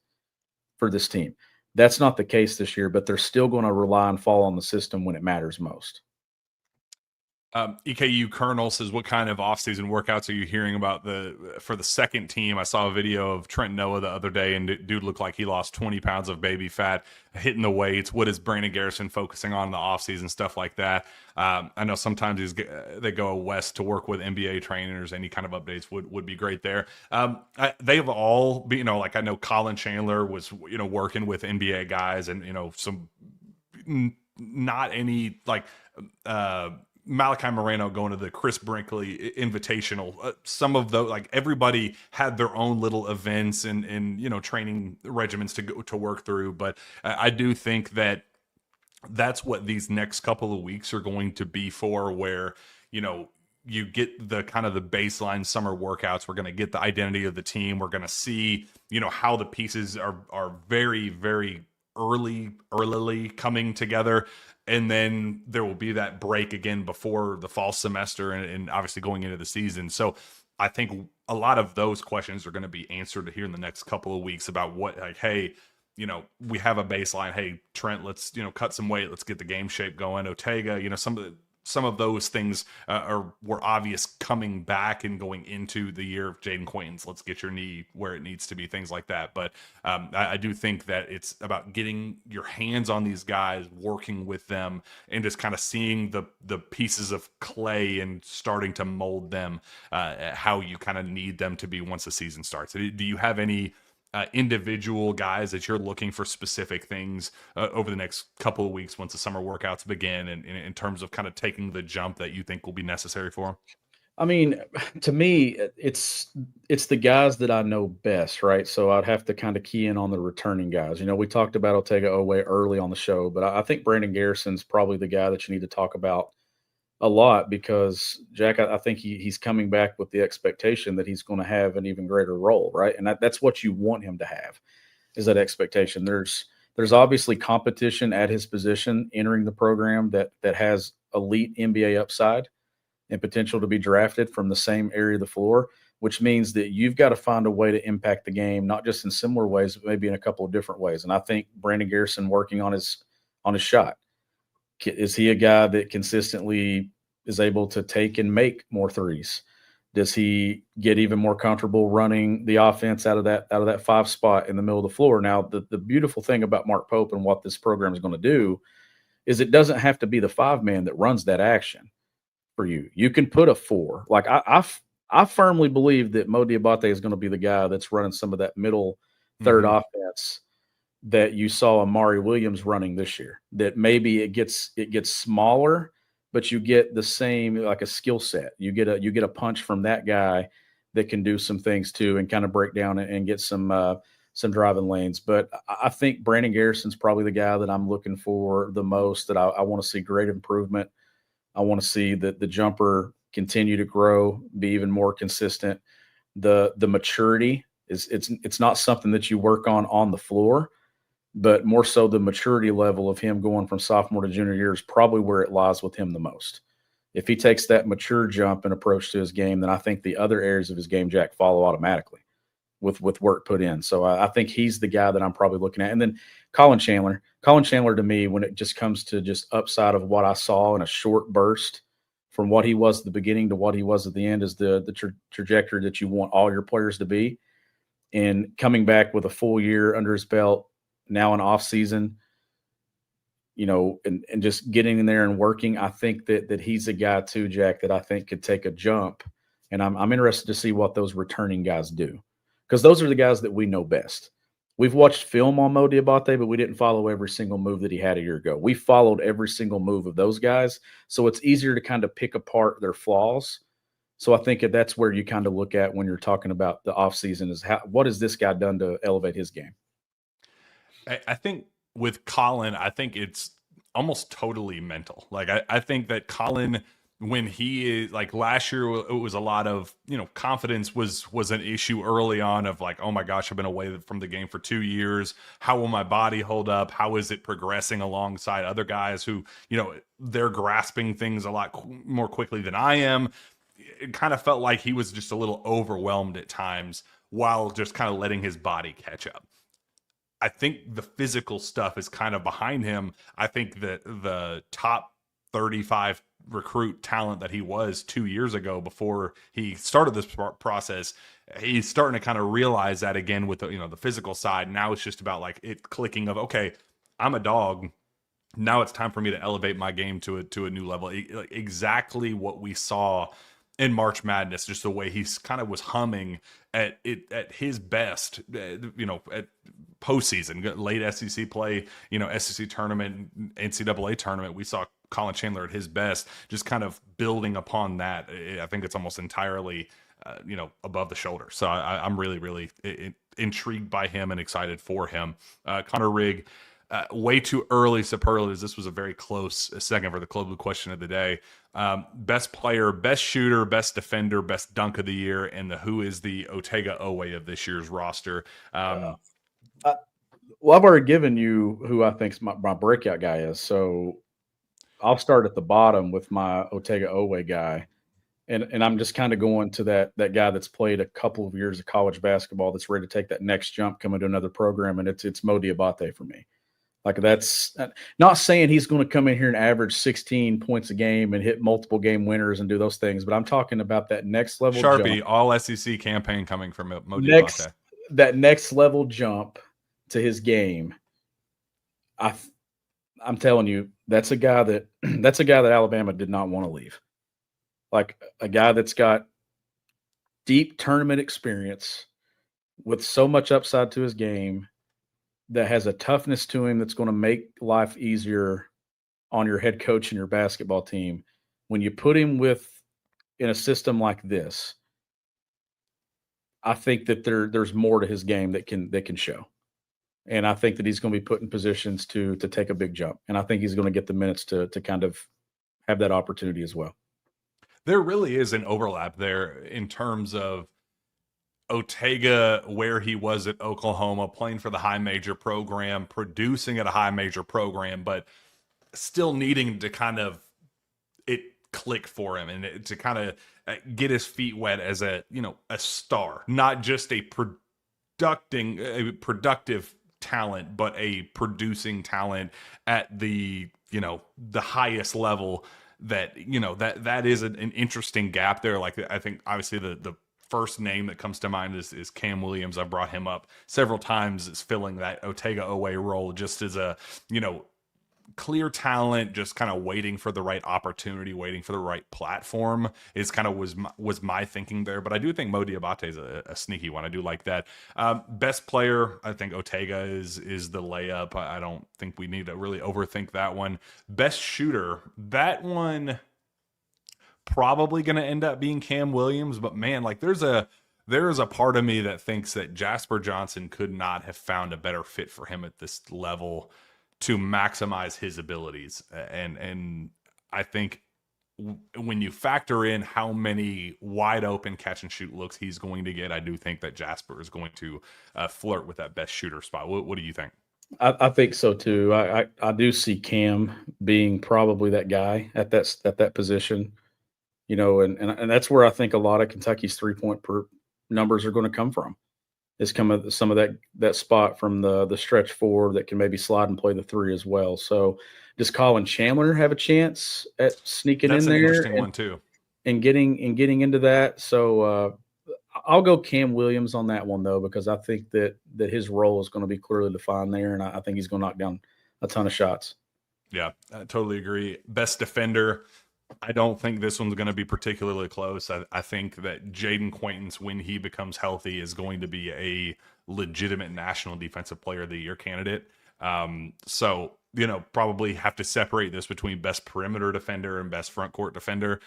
for this team. That's not the case this year, but they're still going to rely and fall on the system when it matters most. EKU Colonel says, what kind of offseason workouts are you hearing about for the second team? I saw a video of Trent Noah the other day, and dude looked like he lost 20 pounds of baby fat hitting the weights. What is Brandon Garrison focusing on in the offseason, stuff like that? I know sometimes they go west to work with NBA trainers. Any kind of updates would be great there. They have all been, like I know Colin Chandler was, working with NBA guys, and, some not any like Malachi Moreno going to the Chris Brinkley Invitational. Some of those, like everybody had their own little events and training regimens to work through. But I do think that that's what these next couple of weeks are going to be for, where, you get the kind of the baseline summer workouts. We're going to get the identity of the team. We're going to see, how the pieces are very, very early coming together. And then there will be that break again before the fall semester and obviously going into the season. So I think a lot of those questions are going to be answered here in the next couple of weeks about what, like, hey, we have a baseline. Hey, Trent, let's, cut some weight. Let's get the game shape going. Otega, some of those things were obvious coming back and going into the year of Jaden Quaintance. Let's get your knee where it needs to be, things like that. But I do think that it's about getting your hands on these guys, working with them, and just kind of seeing the pieces of clay and starting to mold them how you kind of need them to be once the season starts. Do you have any individual guys that you're looking for specific things over the next couple of weeks once the summer workouts begin, and in terms of kind of taking the jump that you think will be necessary for them? I mean, to me, it's the guys that I know best, right? So I'd have to kind of key in on the returning guys. We talked about Otega Oweh early on the show, but I think Brandon Garrison's probably the guy that you need to talk about a lot, because Jack, I think he's coming back with the expectation that he's going to have an even greater role, right? And that's what you want him to have, is that expectation. There's obviously competition at his position entering the program that has elite NBA upside and potential to be drafted from the same area of the floor, which means that you've got to find a way to impact the game, not just in similar ways, but maybe in a couple of different ways. And I think Brandon Garrison working on his shot. Is he a guy that consistently is able to take and make more threes? Does he get even more comfortable running the offense out of that 5 spot in the middle of the floor? Now, the beautiful thing about Mark Pope and what this program is going to do is it doesn't have to be the 5-man that runs that action for you. You can put a 4. Like I firmly believe that Mo Diabate is going to be the guy that's running some of that middle third offense that you saw Amari Williams running this year. That maybe it gets smaller, but you get the same, like a skill set. You get a punch from that guy that can do some things too, and kind of break down and get some driving lanes. But I think Brandon Garrison's probably the guy that I'm looking for the most. That I want to see great improvement. I want to see the jumper continue to grow, be even more consistent. The maturity it's not something that you work on the floor, but more so the maturity level of him going from sophomore to junior year is probably where it lies with him the most. If he takes that mature jump and approach to his game, then I think the other areas of his game, Jack, follow automatically with work put in. So I think he's the guy that I'm probably looking at. And then Colin Chandler to me, when it just comes to just upside of what I saw in a short burst from what he was at the beginning to what he was at the end, is the trajectory that you want all your players to be. And coming back with a full year under his belt, now an off season, and just getting in there and working, I think that he's a guy too, Jack, that I think could take a jump. And I'm interested to see what those returning guys do, because those are the guys that we know best. we've watched film on Mo Diabate, but we didn't follow every single move that he had a year ago. We followed every single move of those guys, so it's easier to kind of pick apart their flaws. So I think that's where you kind of look at when you're talking about the offseason is what has this guy done to elevate his game? I think with Colin, I think it's almost totally mental. Like I think that Colin, when he is like last year, it was a lot of confidence was an issue early on of like, oh my gosh, I've been away from the game for 2 years. How will my body hold up? How is it progressing alongside other guys who they're grasping things a lot more quickly than I am? It kind of felt like he was just a little overwhelmed at times while just kind of letting his body catch up. I think the physical stuff is kind of behind him. I think that the top 35 recruit talent that he was 2 years ago before he started this process, he's starting to kind of realize that again with the physical side. Now it's just about like it clicking of, okay, I'm a dog. Now it's time for me to elevate my game to a new level. Exactly what we saw in March Madness, just the way he's kind of was humming at his best, at postseason, late SEC play, SEC tournament, NCAA tournament. We saw Colin Chandler at his best, just kind of building upon that. I think it's almost entirely, above the shoulder. So I'm really, really intrigued by him and excited for him. Connor Rigg, way too early superlatives. This was a very close second for the Club Blue question of the day. Best player, best shooter, best defender, best dunk of the year, and who is the Otega Oweh of this year's roster. Well, I've already given you who I think my breakout guy is. So I'll start at the bottom with my Otega Oweh guy. And I'm just kind of going to that guy that's played a couple of years of college basketball that's ready to take that next jump, coming to another program, and it's Mo Diabate for me. Like, that's not saying he's going to come in here and average 16 points a game and hit multiple game winners and do those things, but I'm talking about that next level Sharpie, jump. all SEC campaign coming from Mo Diabate. That next level jump to his game. I'm telling you, that's a guy that Alabama did not want to leave. Like, a guy that's got deep tournament experience with so much upside to his game, that has a toughness to him that's going to make life easier on your head coach and your basketball team. When you put him in a system like this, I think that there's more to his game that can show. And I think that he's going to be put in positions to take a big jump. And I think he's going to get the minutes to kind of have that opportunity as well. There really is an overlap there in terms of Otega, where he was at Oklahoma, playing for the high major program, producing at a high major program, but still needing to kind of it click for him and to kind of get his feet wet as a star, not just a productive talent, but a producing talent at the highest level. That is an interesting gap there. Like, I think obviously the first name that comes to mind is Cam Williams. I've brought him up several times as filling that Otega Oweh role, just as a clear talent, just kind of waiting for the right opportunity, waiting for the right platform is kind of was my thinking there. But I do think Mo Diabate is a sneaky one. I do like that. Best player, I think Otega is the layup. I don't think we need to really overthink that one. Best shooter, that one probably going to end up being Cam Williams, but man, like there is a part of me that thinks that Jasper Johnson could not have found a better fit for him at this level to maximize his abilities. And I think when you factor in how many wide open catch and shoot looks he's going to get, I do think that Jasper is going to flirt with that best shooter spot. What do you think? I think so too. I do see Cam being probably that guy at that position. And that's where I think a lot of Kentucky's 3-point per numbers are going to come from. Is coming some of that spot from the stretch four that can maybe slide and play the three as well. So does Colin Chandler have a chance at sneaking in there? That's an interesting one too. And getting into that. So I'll go Cam Williams on that one though, because I think that his role is going to be clearly defined there, and I think he's going to knock down a ton of shots. Yeah, I totally agree. Best defender, I don't think this one's going to be particularly close. I think that Jaden Quaintance, when he becomes healthy, is going to be a legitimate national defensive player of the year candidate. So, probably have to separate this between best perimeter defender and best front court defender.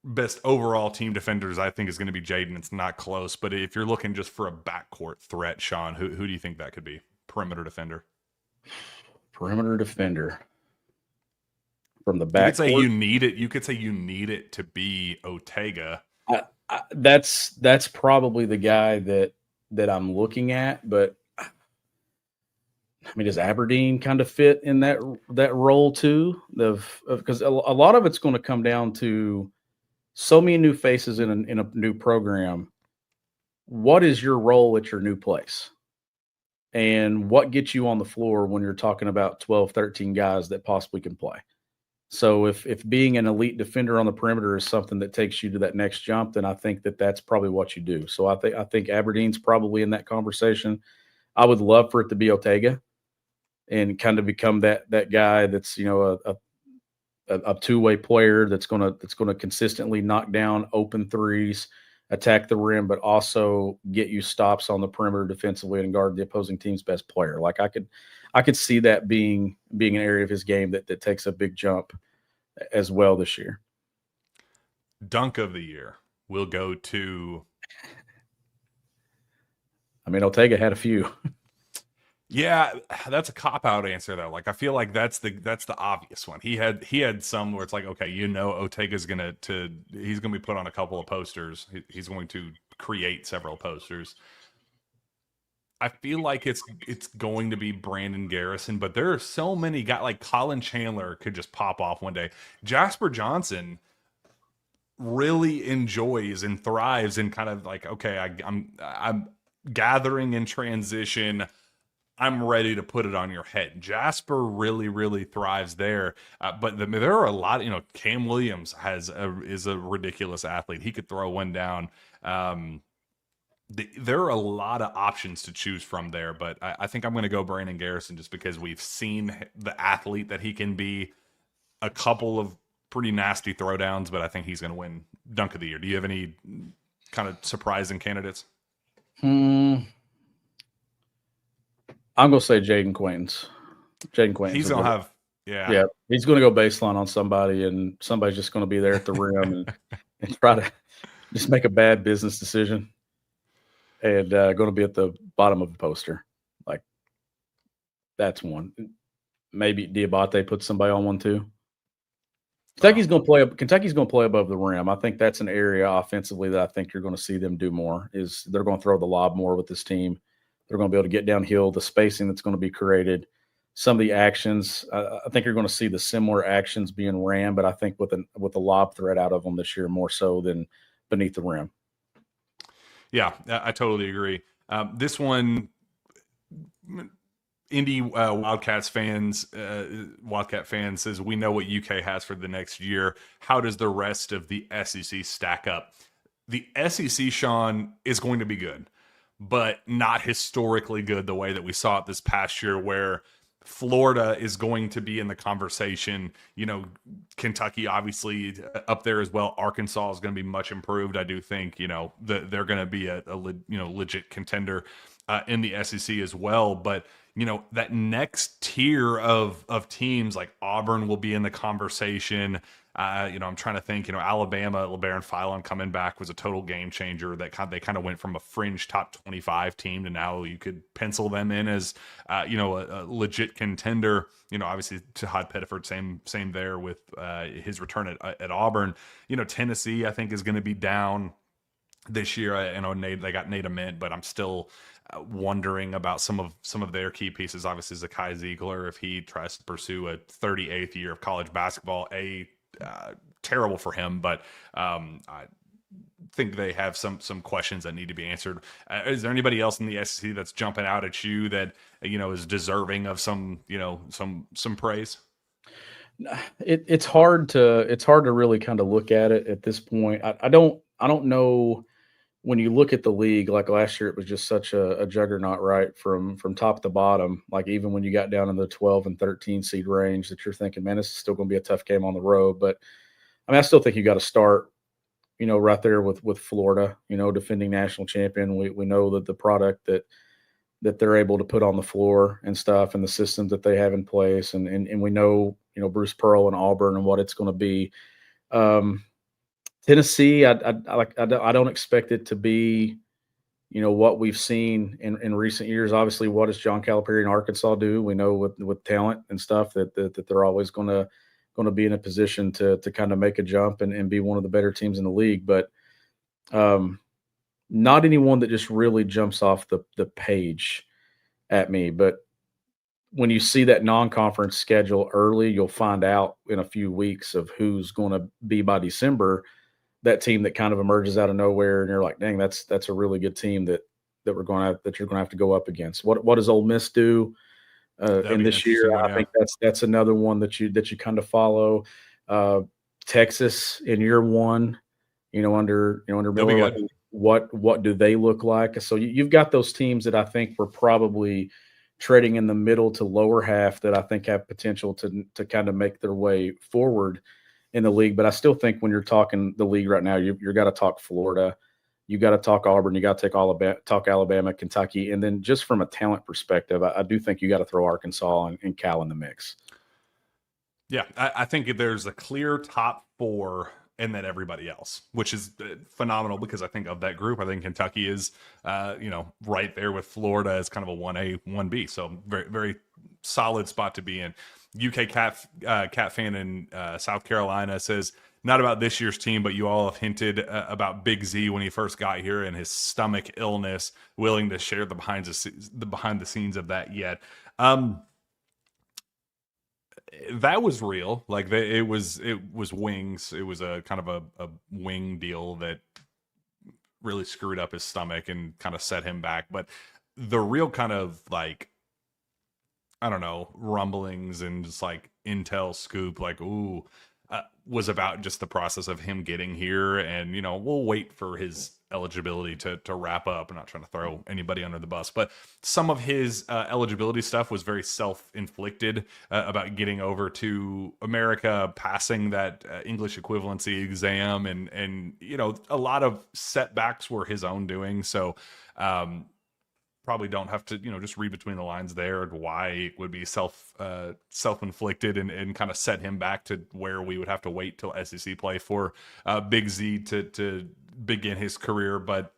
Best overall team defenders, I think, is going to be Jaden. It's not close. But if you're looking just for a backcourt threat, Sean, who do you think that could be? Perimeter defender from the You back. could say you need it. You could say you need it to be Otega. That's probably the guy that I'm looking at. But I mean, does Aberdeen kind of fit in that role too? Because a lot of it's going to come down to so many new faces in a new program. What is your role at your new place? And what gets you on the floor when you're talking about 12, 13 guys that possibly can play? So if being an elite defender on the perimeter is something that takes you to that next jump, then I think that's probably what you do. So I think Aberdeen's probably in that conversation. I would love for it to be Otega and kind of become that guy that's, a two-way player that's going to consistently knock down open threes, attack the rim, but also get you stops on the perimeter defensively and guard the opposing team's best player. Like I could see that being an area of his game that takes a big jump as well this year. Dunk of the year will go to. I mean, Otega had a few. Yeah, that's a cop-out answer though. Like I feel like that's the obvious one. He had some where it's like, okay, Otega's he's gonna be put on a couple of posters. He's going to create several posters. I feel like it's going to be Brandon Garrison, but there are so many guys like Colin Chandler could just pop off one day. Jasper Johnson really enjoys and thrives in kind of like, okay, I'm gathering in transition. I'm ready to put it on your head. Jasper really, really thrives there. But there are a lot, Cam Williams is a ridiculous athlete. He could throw one down. There are a lot of options to choose from there, but I think I'm going to go Brandon Garrison just because we've seen the athlete that he can be. A couple of pretty nasty throwdowns, but I think he's going to win Dunk of the Year. Do you have any kind of surprising candidates? I'm going to say Jaden Quaintance. He's going to have, yeah, he's going to go baseline on somebody, and somebody's just going to be there at the rim and try to just make a bad business decision and going to be at the bottom of the poster. Like, that's one. Maybe Diabate puts somebody on one too. Kentucky's going to play above the rim. I think that's an area offensively that I think you're going to see them do more. Is they're going to throw the lob more with this team. They're going to be able to get downhill, the spacing that's going to be created, some of the actions. I think you're going to see the similar actions being ran, but I think with a lob threat out of them this year more so than beneath the rim. Yeah, I totally agree. This one, Indy Wildcat fans says, we know what UK has for the next year. How does the rest of the SEC stack up? The SEC, Sean, is going to be good, but not historically good the way that we saw it this past year, where Florida is going to be in the conversation. Kentucky obviously up there as well. Arkansas is going to be much improved. I do think, they're going to be a legit contender in the SEC as well. But, that next tier of teams like Auburn will be in the conversation. I'm trying to think, Alabama, LeBaron Philon coming back was a total game changer. They kind of went from a fringe top 25 team to now you could pencil them in as, a legit contender. Obviously Tahad Pettiford, same there with his return at Auburn. Tennessee, I think, is going to be down this year. I know they got Nate Ament, but I'm still wondering about some of their key pieces. Obviously Zakai Ziegler, if he tries to pursue a 38th year of college basketball, terrible for him, but I think they have some questions that need to be answered. Is there anybody else in the SEC that's jumping out at you that is deserving of some praise? It's hard to really kind of look at it at this point. I don't know. When you look at the league, like last year, it was just such a juggernaut, right? From top to bottom. Like even when you got down in the 12 and 13 seed range, that you're thinking, man, this is still going to be a tough game on the road. But I mean, I still think you got to start right there with Florida, defending national champion. We know that the product that they're able to put on the floor and stuff, and the systems that they have in place, and we know Bruce Pearl and Auburn and what it's going to be. Tennessee, I don't expect it to be what we've seen in recent years. Obviously, what does John Calipari and Arkansas do? We know with talent and stuff that they're always going to be in a position to kind of make a jump and be one of the better teams in the league, but not anyone that just really jumps off the page at me. But when you see that non-conference schedule early, you'll find out in a few weeks of who's going to be by December. That team that kind of emerges out of nowhere, and you're like, dang, that's a really good team that you're going to have to go up against. What does Ole Miss do in this year? I think that's another one that you kind of follow. Texas in year one, under Miller, what do they look like? So you've got those teams that I think were probably trading in the middle to lower half that I think have potential to kind of make their way forward in the league. But I still think when you're talking the league right now, you've got to talk Florida, you got to talk Auburn, you got to talk Alabama, Kentucky, and then just from a talent perspective, I do think you got to throw Arkansas and Cal in the mix. Yeah, I think there's a clear top four and then everybody else, which is phenomenal because I think of that group, I think Kentucky is, right there with Florida as kind of a 1A, 1B. So very, very solid spot to be in. UK Cat fan in South Carolina says, not about this year's team, but you all have hinted about Big Z when he first got here and his stomach illness. Willing to share the behind the scenes of that yet? That was real. Like it was wings. It was a kind of a wing deal that really screwed up his stomach and kind of set him back. But the real kind of like, I don't know, rumblings and just like intel scoop, like, was about just the process of him getting here. And, we'll wait for his eligibility to wrap up. I'm not trying to throw anybody under the bus, but some of his eligibility stuff was very self-inflicted about getting over to America, passing that English equivalency exam. And, a lot of setbacks were his own doing. So, probably don't have to, just read between the lines there and why it would be self-inflicted and kind of set him back to where we would have to wait till SEC play for Big Z to begin his career. But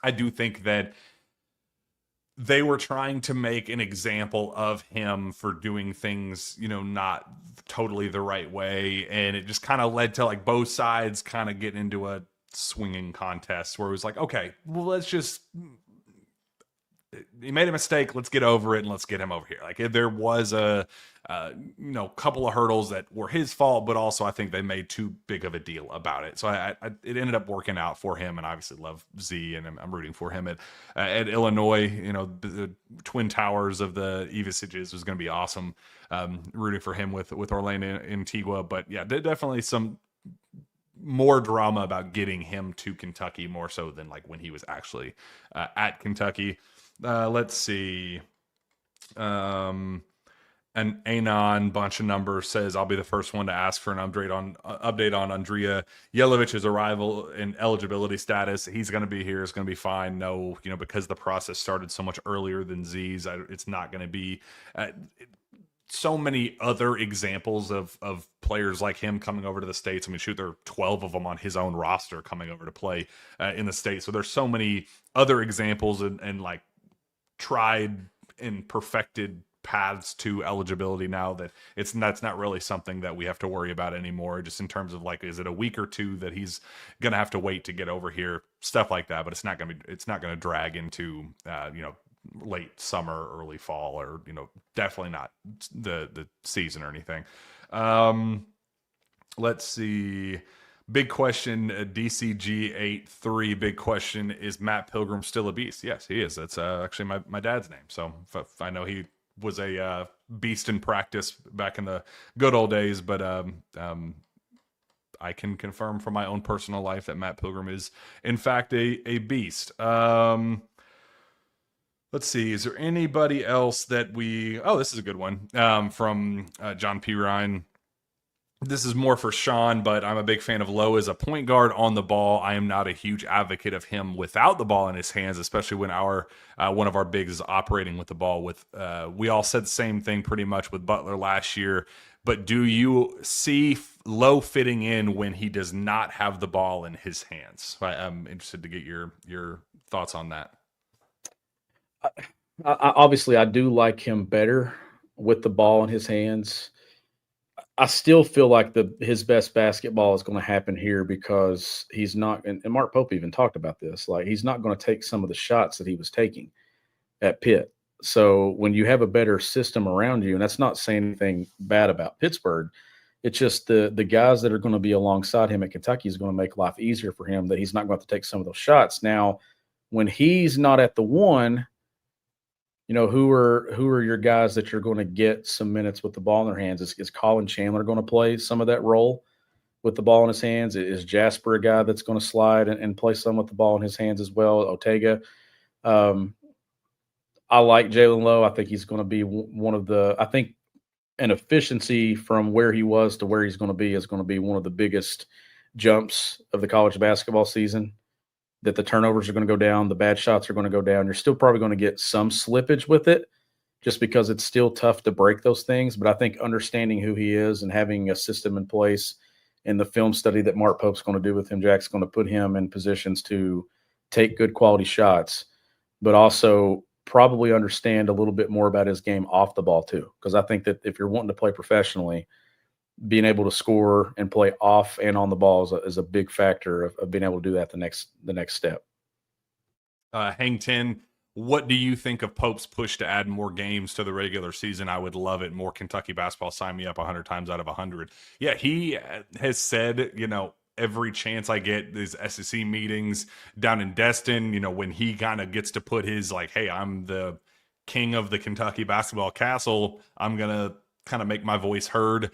I do think that they were trying to make an example of him for doing things, not totally the right way. And it just kind of led to like both sides kind of getting into a swinging contest where it was like, okay, well, let's just, he made a mistake. Let's get over it and let's get him over here. Like there was a couple of hurdles that were his fault, but also I think they made too big of a deal about it. So it ended up working out for him, and I obviously love Z, and I'm rooting for him at Illinois. The Twin Towers of the Evisages was going to be awesome. Rooting for him with Orlando Antigua, but yeah, definitely some more drama about getting him to Kentucky more so than like when he was actually at Kentucky. Let's see. An Anon bunch of numbers says, I'll be the first one to ask for an update on Andrea Yelovich's arrival and eligibility status. He's going to be here. It's going to be fine. No, because the process started so much earlier than Z's, it's not going to be so many other examples of players like him coming over to the States. I mean, shoot, there are 12 of them on his own roster coming over to play in the States. So there's so many other examples and like tried and perfected paths to eligibility now that that's not really something that we have to worry about anymore, just in terms of like, is it a week or two that he's gonna have to wait to get over here, stuff like that. But it's not gonna drag into late summer, early fall, or definitely not the season or anything. Let's see. Big question, DCG83. Big question, is Matt Pilgrim still a beast? Yes, he is. That's actually my dad's name. So I know he was a beast in practice back in the good old days, but I can confirm from my own personal life that Matt Pilgrim is, in fact, a beast. Let's see. Is there anybody else that we... Oh, this is a good one. From John P. Ryan. this is more for Shawn, but I'm a big fan of Lowe as a point guard on the ball. I am not a huge advocate of him without the ball in his hands, especially when our one of our bigs is operating with the ball. With we all said the same thing pretty much with Butler last year. But do you see Lowe fitting in when he does not have the ball in his hands? I'm interested to get your thoughts on that. Obviously, I do like him better with the ball in his hands. I still feel like his best basketball is going to happen here because he's not, and Mark Pope even talked about this, like he's not going to take some of the shots that he was taking at Pitt. So when you have a better system around you, and that's not saying anything bad about Pittsburgh, it's just the guys that are going to be alongside him at Kentucky is going to make life easier for him that he's not going to have to take some of those shots. Now, when he's not at the one, who are your guys that you're going to get some minutes with the ball in their hands? Is Colin Chandler going to play some of that role with the ball in his hands? Is Jasper a guy that's going to slide and play some with the ball in his hands as well? Otega. I like Jalen Lowe. I think he's going to be one of the – I think an efficiency from where he was to where he's going to be is going to be one of the biggest jumps of the college basketball season. That the turnovers are going to go down, the bad shots are going to go down. You're still probably going to get some slippage with it just because it's still tough to break those things. But I think understanding who he is and having a system in place and the film study that Mark Pope's going to do with him, Jack's going to put him in positions to take good quality shots, but also probably understand a little bit more about his game off the ball too. Because I think that if you're wanting to play professionally, being able to score and play off and on the ball is a big factor of being able to do that the next step. Hang 10, what do you think of Pope's push to add more games to the regular season? I would love it. More Kentucky basketball. Sign me up 100 times out of 100. Yeah, he has said, every chance I get these SEC meetings down in Destin, when he kind of gets to put his like, hey, I'm the king of the Kentucky basketball castle. I'm going to kind of make my voice heard.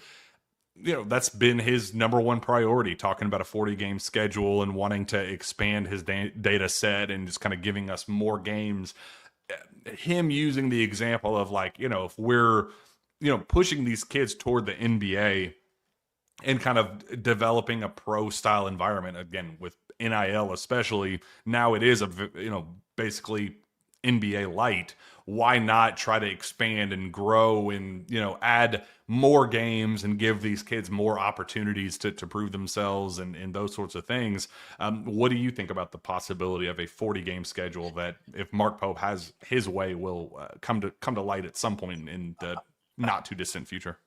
That's been his number one priority, talking about a 40-game schedule and wanting to expand his data set and just kind of giving us more games. Him using the example of like, if we're, pushing these kids toward the NBA and kind of developing a pro style environment again with NIL, especially now it is basically NBA light. Why not try to expand and grow and add more games and give these kids more opportunities to prove themselves and those sorts of things? What do you think about the possibility of a 40-game schedule that, if Mark Pope has his way, will come to light at some point in the not too distant future?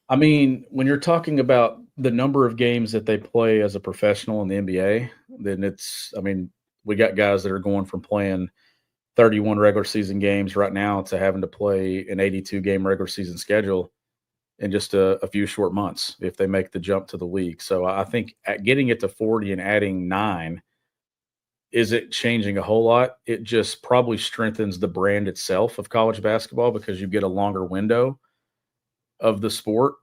I mean, when you're talking about the number of games that they play as a professional in the NBA, then we got guys that are going from playing 31 regular season games right now to having to play an 82-game regular season schedule in just a few short months if they make the jump to the league. So I think getting it to 40 and adding 9 isn't changing a whole lot. It just probably strengthens the brand itself of college basketball because you get a longer window of the sport.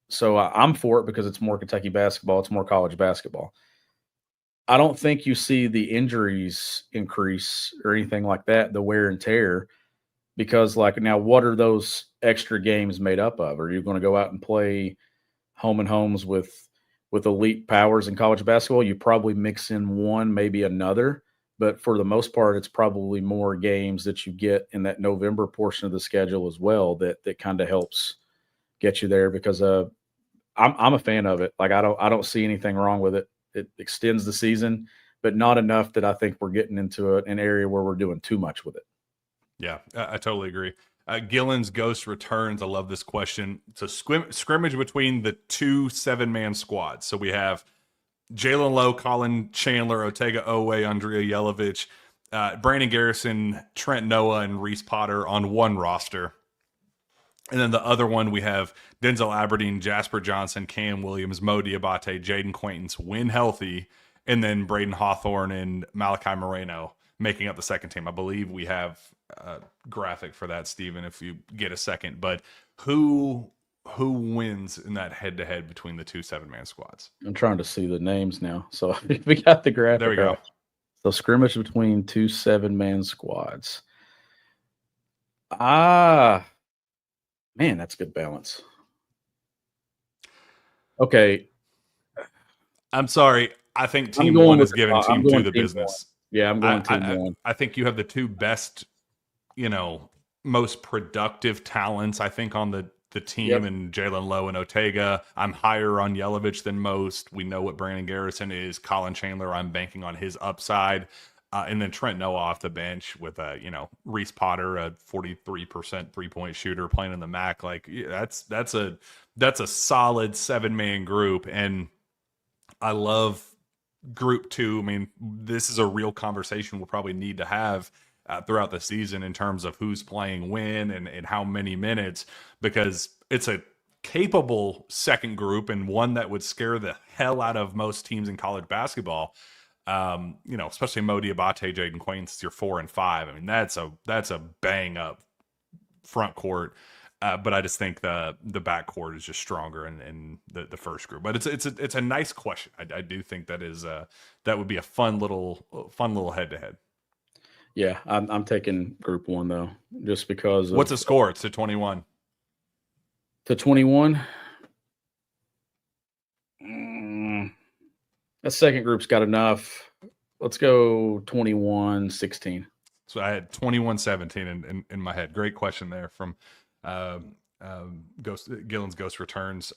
So I'm for it because it's more Kentucky basketball. It's more college basketball. I don't think you see the injuries increase or anything like that, the wear and tear, because like now what are those extra games made up of? Are you going to go out and play home and homes with elite powers in college basketball? You probably mix in one, maybe another, but for the most part, it's probably more games that you get in that November portion of the schedule as well that kind of helps get you there because I'm a fan of it. Like I don't see anything wrong with it. It extends the season, but not enough that I think we're getting into an area where we're doing too much with it. Yeah, I totally agree. Gillen's Ghost returns. I love this question. It's a scrimmage between the two 7-man squads. So we have Jalen Lowe, Colin Chandler, Otega Oweh, Andrea Yelovich, Brandon Garrison, Trent Noah, and Reese Potter on one roster. And then the other one, we have Denzel Aberdeen, Jasper Johnson, Cam Williams, Mo Diabate, Jaden Quaintance, when healthy, and then Braden Hawthorne and Malachi Moreno making up the second team. I believe we have a graphic for that, Steven, if you get a second. But who wins in that head-to-head between the two 7-man squads? I'm trying to see the names now. So we got the graphic. There we go. So scrimmage between two 7-man squads. Man, that's good balance. Okay, I'm sorry. I think I'm team going one with is giving I'm team two going the team one. business. Yeah, I'm I, going team I, one. I think you have the two best, you know, most productive talents, I think, on the team, Yep. and Jalen Lowe and Otega. I'm higher on Yelovich than most. We know what Brandon Garrison is. Colin Chandler, I'm banking on his upside. And then Trent Noah off the bench with Reese Potter, a 43% 3-point shooter playing in the MAC. Like that's a solid 7-man group, and I love group two. I mean, this is a real conversation we'll probably need to have throughout the season in terms of who's playing when and how many minutes, because it's a capable second group and one that would scare the hell out of most teams in college basketball. Especially Mo Diabate, Jaden Quains, your 4 and 5. I mean, that's a bang up front court. But I just think the back court is just stronger in the first group. But it's a nice question. I do think that would be a fun little head to head. Yeah, I'm taking group one though, just because What's of the score? It's to 21. to 21. Mm, that second group's got enough. Let's go 21-16. So I had 21-17 in my head. Great question there from Gillen's Ghost Returns.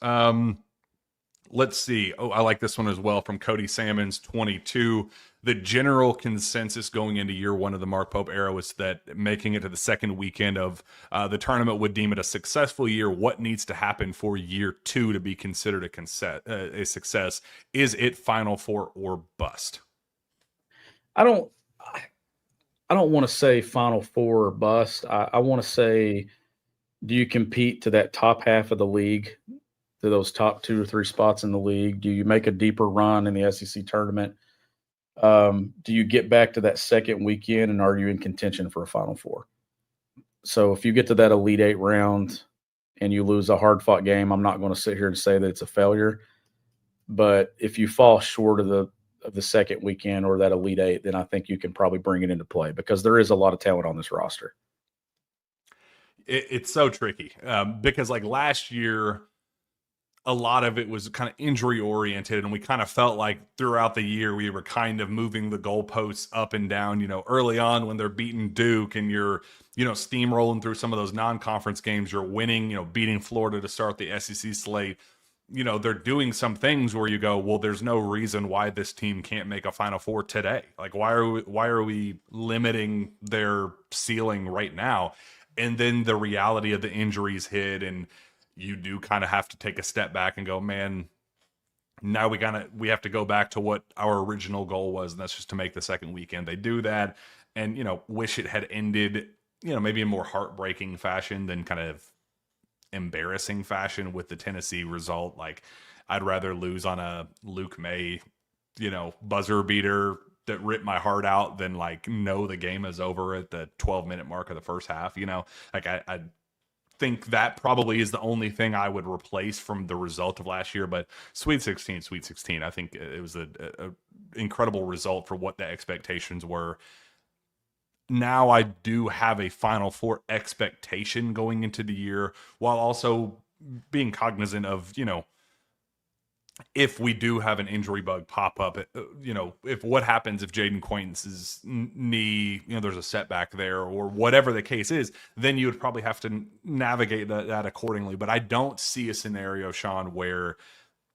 Let's see. Oh, I like this one as well from Cody Salmons 22. The general consensus going into year one of the Mark Pope era was that making it to the second weekend of the tournament would deem it a successful year. What needs to happen for year two to be considered a success? Is it Final Four or bust? I don't want to say Final Four or bust. I want to say, do you compete to that top half of the league, to those top 2 or 3 spots in the league? Do you make a deeper run in the SEC tournament? Do you get back to that second weekend, and are you in contention for a Final Four? So if you get to that Elite Eight round and you lose a hard-fought game, I'm not going to sit here and say that it's a failure. But if you fall short of the second weekend or that Elite Eight, then I think you can probably bring it into play, because there is a lot of talent on this roster. It's so tricky because like last year, a lot of it was kind of injury oriented, and we kind of felt like throughout the year we were kind of moving the goalposts up and down. Early on when they're beating Duke and you're steamrolling through some of those non-conference games, you're winning, beating Florida to start the SEC slate. They're doing some things where you go, well, there's no reason why this team can't make a Final Four today. Like, why are we limiting their ceiling right now? And then the reality of the injuries hit, and you do kind of have to take a step back and go, man, now we have to go back to what our original goal was, and that's just to make the second weekend. They do that, and wish it had ended, maybe in more heartbreaking fashion than kind of embarrassing fashion with the Tennessee result. Like, I'd rather lose on a Luke May, buzzer beater that ripped my heart out than like know the game is over at the 12-minute mark of the first half. Like I think that probably is the only thing I would replace from the result of last year. But Sweet 16, I think it was a incredible result for what the expectations were. Now I do have a Final Four expectation going into the year, while also being cognizant of, if we do have an injury bug pop up, if what happens if Jaden Quainton's knee, there's a setback there or whatever the case is, then you would probably have to navigate that accordingly. But I don't see a scenario, Sean, where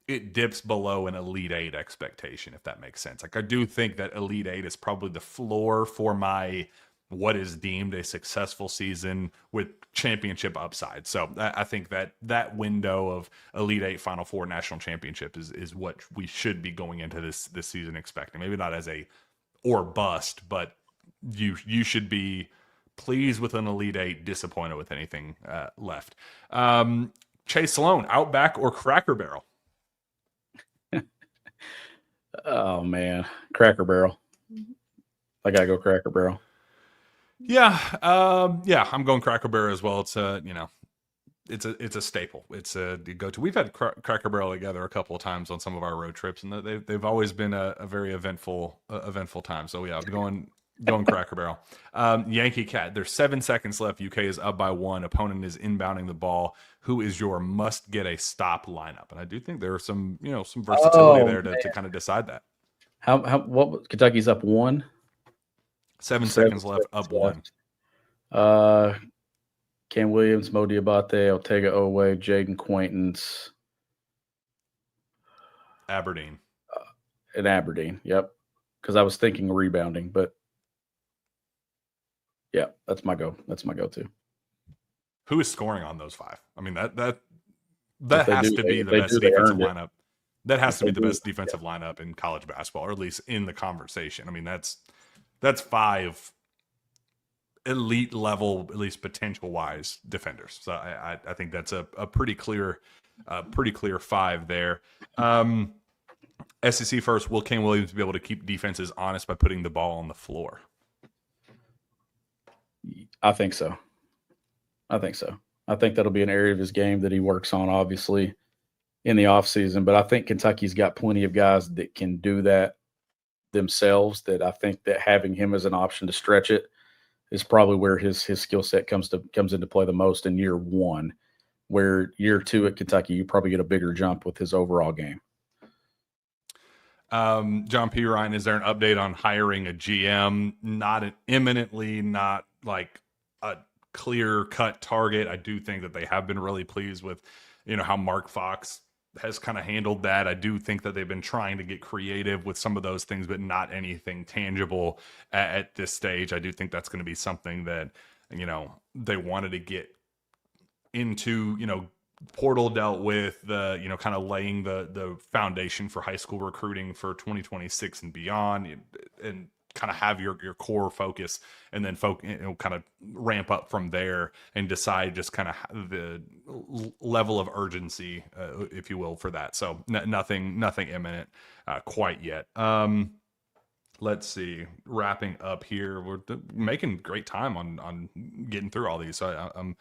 it dips below an Elite Eight expectation, if that makes sense. Like, I do think that Elite Eight is probably the floor for my what is deemed a successful season with championship upside. So I think that window of Elite Eight, Final Four, national championship is what we should be going into this season expecting. Maybe not as a or bust, but you should be pleased with an Elite Eight, disappointed with anything left. Chase Sloan, Outback or Cracker Barrel? Oh man, Cracker Barrel. I gotta go Cracker Barrel. Yeah, I'm going Cracker Barrel as well. It's it's a staple. It's a go-to. We've had Cracker Barrel together a couple of times on some of our road trips, and they've always been a very eventful time. So yeah, I'm going Going Cracker Barrel. Yankee Cat. There's 7 seconds left. UK is up by 1. Opponent is inbounding the ball. Who is your must get a stop lineup? And I do think there are some versatility Oh, there to kind of decide that. Kentucky's up 1? 7 7 seconds left, up 1. left. Cam Williams, Mo Diabate, Ortega Oweh, Jaden Quaintance. Aberdeen. In Aberdeen, yep. Because I was thinking rebounding, but yeah, that's my go-to. Who is scoring on those 5? I mean, that has to be the best they defensive earned it. lineup. That has to be the best defensive lineup in college basketball, or at least in the conversation. I mean, that's 5 elite level, at least potential wise, defenders. So I think that's a pretty clear 5 there. SEC first. Will Kane Williams be able to keep defenses honest by putting the ball on the floor? I think so. I think that'll be an area of his game that he works on, obviously, in the offseason. But I think Kentucky's got plenty of guys that can do that themselves, that I think that having him as an option to stretch it is probably where his skill set comes into play the most in year 1, where year 2 at Kentucky, you probably get a bigger jump with his overall game. John P. Ryan, is there an update on hiring a GM? Not imminently, not like a clear-cut target. I do think that they have been really pleased with, how Mark Fox has kind of handled that. I do think that they've been trying to get creative with some of those things, but not anything tangible at this stage. I do think that's going to be something that, they wanted to get into, portal dealt with, the kind of laying the foundation for high school recruiting for 2026 and beyond, and kind of have your core focus, and then kind of ramp up from there and decide just kind of the level of urgency, if you will, for that. So nothing imminent quite yet. Let's see, wrapping up here, we're making great time on getting through all these, so I'm a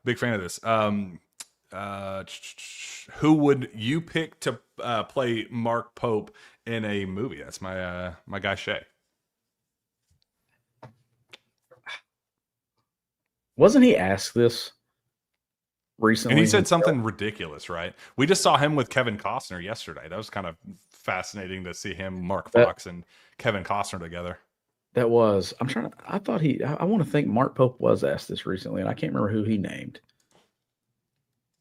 big fan of this. Who would you pick to play Mark Pope in a movie? That's my guy Shay. Wasn't he asked this recently? And he said something ridiculous, right? We just saw him with Kevin Costner yesterday. That was kind of fascinating to see him, Mark Fox, and Kevin Costner together. That was. I want to think Mark Pope was asked this recently, and I can't remember who he named.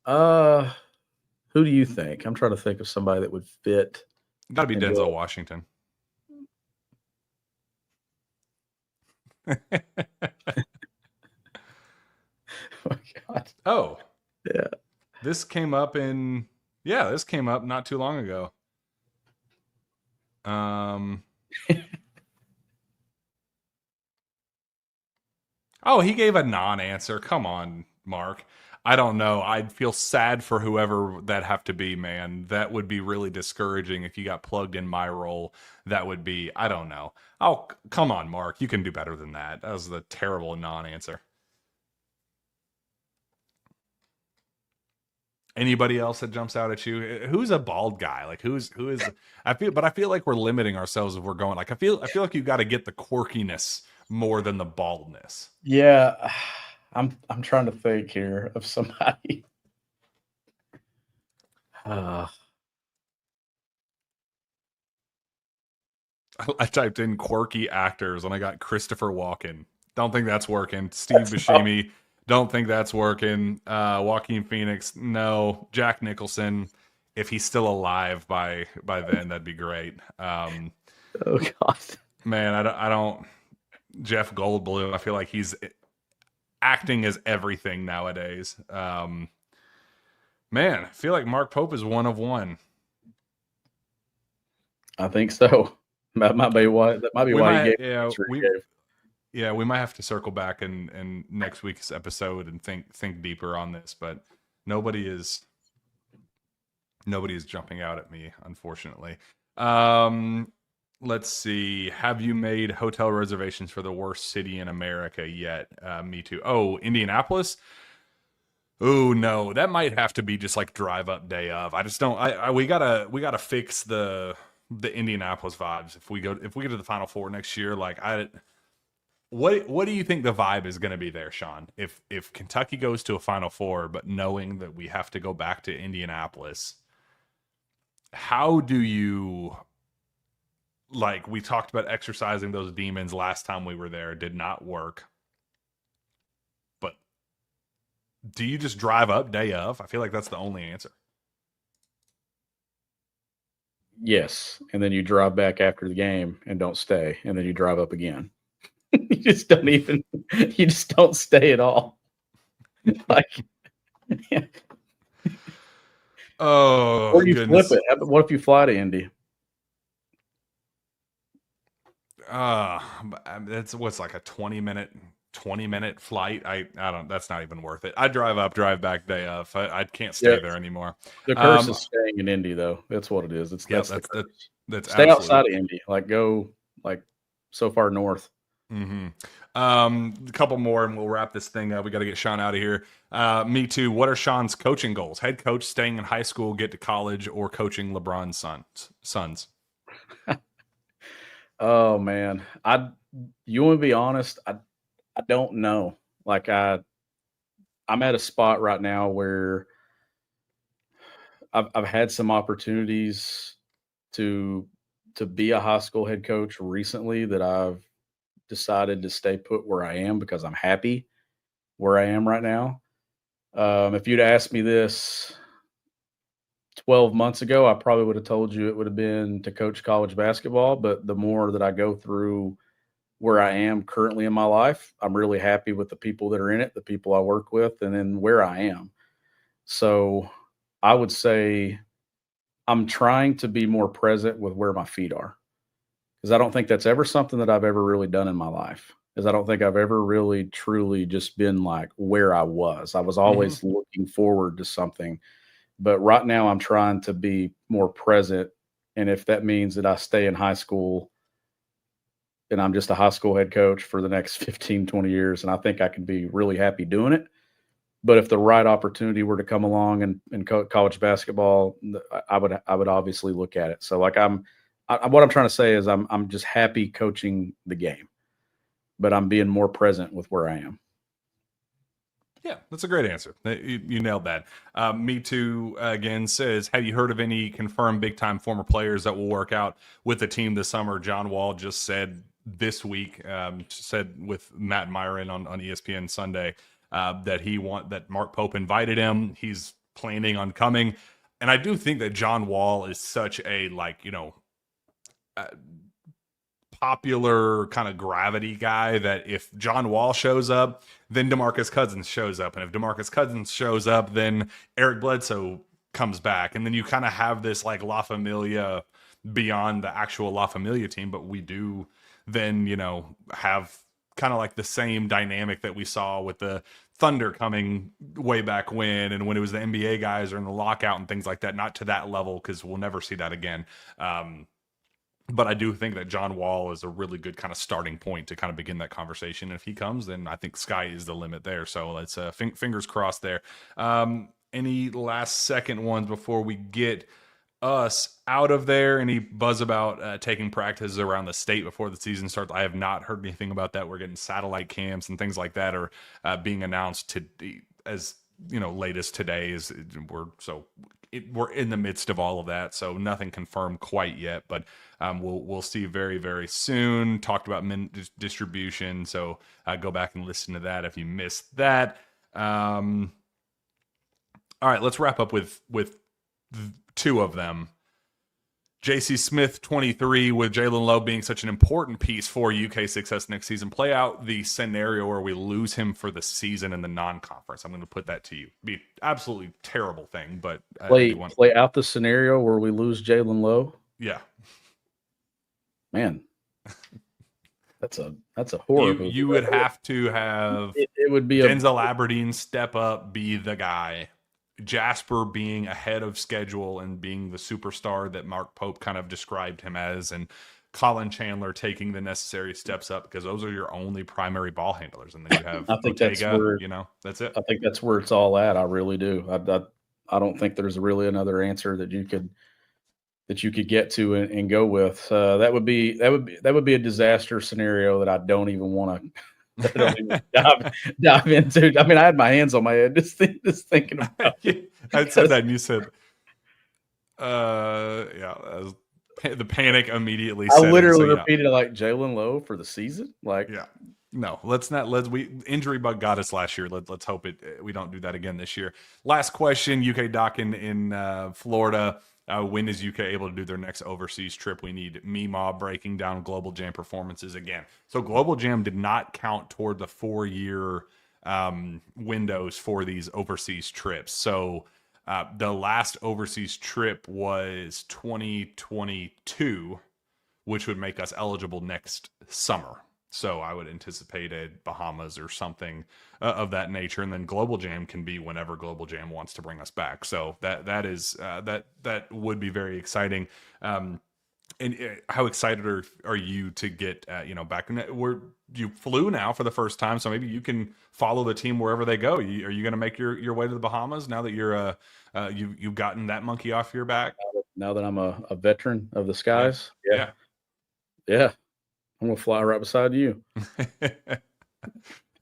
Who do you think? I'm trying to think of somebody that would fit. Got to be Denzel Washington. Oh my God. Oh, yeah. This came up not too long ago. Oh, he gave a non-answer. Come on, Mark. I don't know. I'd feel sad for whoever that have to be, man. That would be really discouraging if you got plugged in my role. That would be, I don't know. Oh, come on, Mark. You can do better than that. That was the terrible non-answer. Anybody else that jumps out at you? Who's a bald guy? Like who is? I feel like we're limiting ourselves if we're going. Like I feel like you got to get the quirkiness more than the baldness. Yeah, I'm trying to think here of somebody. I typed in quirky actors and I got Christopher Walken. Don't think that's working. Steve Buscemi. Don't think that's working. Joaquin Phoenix, no. Jack Nicholson, if he's still alive by then, that'd be great. Oh God, man, I don't. Jeff Goldblum, I feel like he's acting as everything nowadays. Man, I feel like Mark Pope is one of one. I think so. That might be why. He gave. Yeah, we might have to circle back in next week's episode and think deeper on this, but nobody is jumping out at me, unfortunately. Let's see. Have you made hotel reservations for the worst city in America yet? Me too. Oh, Indianapolis? Oh no, that might have to be just like drive up day of. I just don't. We gotta fix the Indianapolis vibes if we get to the Final Four next year. Like What do you think the vibe is going to be there, Sean? If Kentucky goes to a Final Four, but knowing that we have to go back to Indianapolis, how do you, like, we talked about exercising those demons last time we were there, it did not work. But do you just drive up day of? I feel like that's the only answer. Yes, and then you drive back after the game and don't stay, and then you drive up again. You just don't even. You just don't stay at all. Like, yeah. Oh, Or you goodness. flip it. What if you fly to Indy? That's what's like a 20-minute flight. I don't, that's not even worth it. I drive up, drive back day of. I can't stay there anymore. The curse is staying in Indy, though. That's what it is. That's the curse. That's stay outside of Indy. Like, go like so far north. Mm-hmm. A couple more and we'll wrap this thing up. We got to get Sean out of here. Me too. What are Sean's coaching goals? Head coach, staying in high school, get to college, or coaching LeBron's sons? Oh man, you want to be honest? I don't know. Like, I'm at a spot right now where I've had some opportunities to be a high school head coach recently that I've decided to stay put where I am because I'm happy where I am right now. If you'd asked me this 12 months ago, I probably would have told you it would have been to coach college basketball. But the more that I go through where I am currently in my life, I'm really happy with the people that are in it, the people I work with, and then where I am. So I would say I'm trying to be more present with where my feet are, because I don't think that's ever something that I've ever really done in my life. Because I don't think I've ever really truly just been like where I was. I was always looking forward to something. But right now I'm trying to be more present. And if that means that I stay in high school and I'm just a high school head coach for the next 15, 20 years, and I think I could be really happy doing it. But if the right opportunity were to come along and college basketball, I would obviously look at it. So like what I'm trying to say is I'm just happy coaching the game, but I'm being more present with where I am. Yeah, that's a great answer. You nailed that. Me Too, again, says, have you heard of any confirmed big-time former players that will work out with the team this summer? John Wall just said this week, said with Matt Myron on ESPN Sunday, that Mark Pope invited him. He's planning on coming. And I do think that John Wall is such a, popular kind of gravity guy that if John Wall shows up, then DeMarcus Cousins shows up. And if DeMarcus Cousins shows up, then Eric Bledsoe comes back. And then you kind of have this like La Familia beyond the actual La Familia team. But we do then, have kind of like the same dynamic that we saw with the Thunder coming way back when, and when it was the NBA guys or in the lockout and things like that. Not to that level, because we'll never see that again. But I do think that John Wall is a really good kind of starting point to kind of begin that conversation. And if he comes, then I think sky is the limit there. So let's fingers crossed there. Any last second ones before we get us out of there? Any buzz about taking practices around the state before the season starts? I have not heard anything about that. We're getting satellite camps and things like that are being announced as latest today. We're in the midst of all of that, so nothing confirmed quite yet, but we'll see very, very soon. Talked about distribution, so go back and listen to that if you missed that. All right, let's wrap up with two of them. J.C. Smith, 23, with Jalen Lowe being such an important piece for UK success next season. Play out the scenario where we lose him for the season in the non-conference. I'm going to put that to you. Be absolutely terrible thing, but play out the scenario where we lose Jalen Lowe. Yeah, man, that's a horror. You would have to have it would be Denzel Aberdeen step up, be the guy. Jasper being ahead of schedule and being the superstar that Mark Pope kind of described him as, and Colin Chandler taking the necessary steps up, because those are your only primary ball handlers. And then you have I think Ortega, that's it. I think that's where it's all at. I really do. I don't think there's really another answer that you could that you could get to and go with. That would be a disaster scenario that I don't even want to. I don't even dive into. I mean, I had my hands on my head just thinking about it. I said that, and you said, yeah, the panic immediately I set in. literally So yeah, repeated like Jalen Lowe for the season. Like, yeah. No, let's not. Injury bug got us last year. Let's hope we don't do that again this year. Last question: UK Doc in Florida. When is UK able to do their next overseas trip? We need Meemaw breaking down Global Jam performances again. So Global Jam did not count toward the 4-year windows for these overseas trips. So the last overseas trip was 2022, which would make us eligible next summer. So I would anticipate a Bahamas or something of that nature, and then Global Jam can be whenever Global Jam wants to bring us back. So that would be very exciting. And how excited are you to get back? You flew now for the first time, so maybe you can follow the team wherever they go. Are you going to make your way to the Bahamas now that you've gotten that monkey off your back? now that I'm a veteran of the skies, Yeah. yeah, I'm gonna fly right beside you. It'll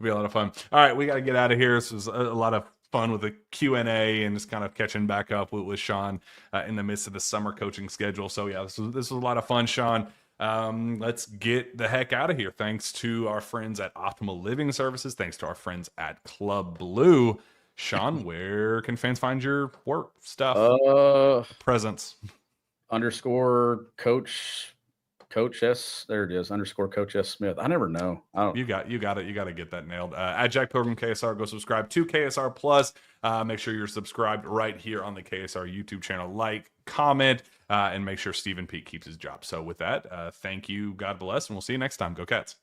be a lot of fun. All right, we got to get out of here. This was a lot of fun with the Q&A and just kind of catching back up with Shawn in the midst of the summer coaching schedule. So yeah, this was a lot of fun, Shawn. Let's get the heck out of here. Thanks to our friends at Optimal Living Services. Thanks to our friends at Club Blue. Shawn, where can fans find your work, stuff, presence? _ Coach S. There it is. _ Coach S. Smith. I never know. You got it. You got to get that nailed. At Jack Pilgrim KSR, go subscribe to KSR Plus. Make sure you're subscribed right here on the KSR YouTube channel. Like, comment, and make sure Stephen Peak keeps his job. So with that, thank you. God bless, and we'll see you next time. Go Cats.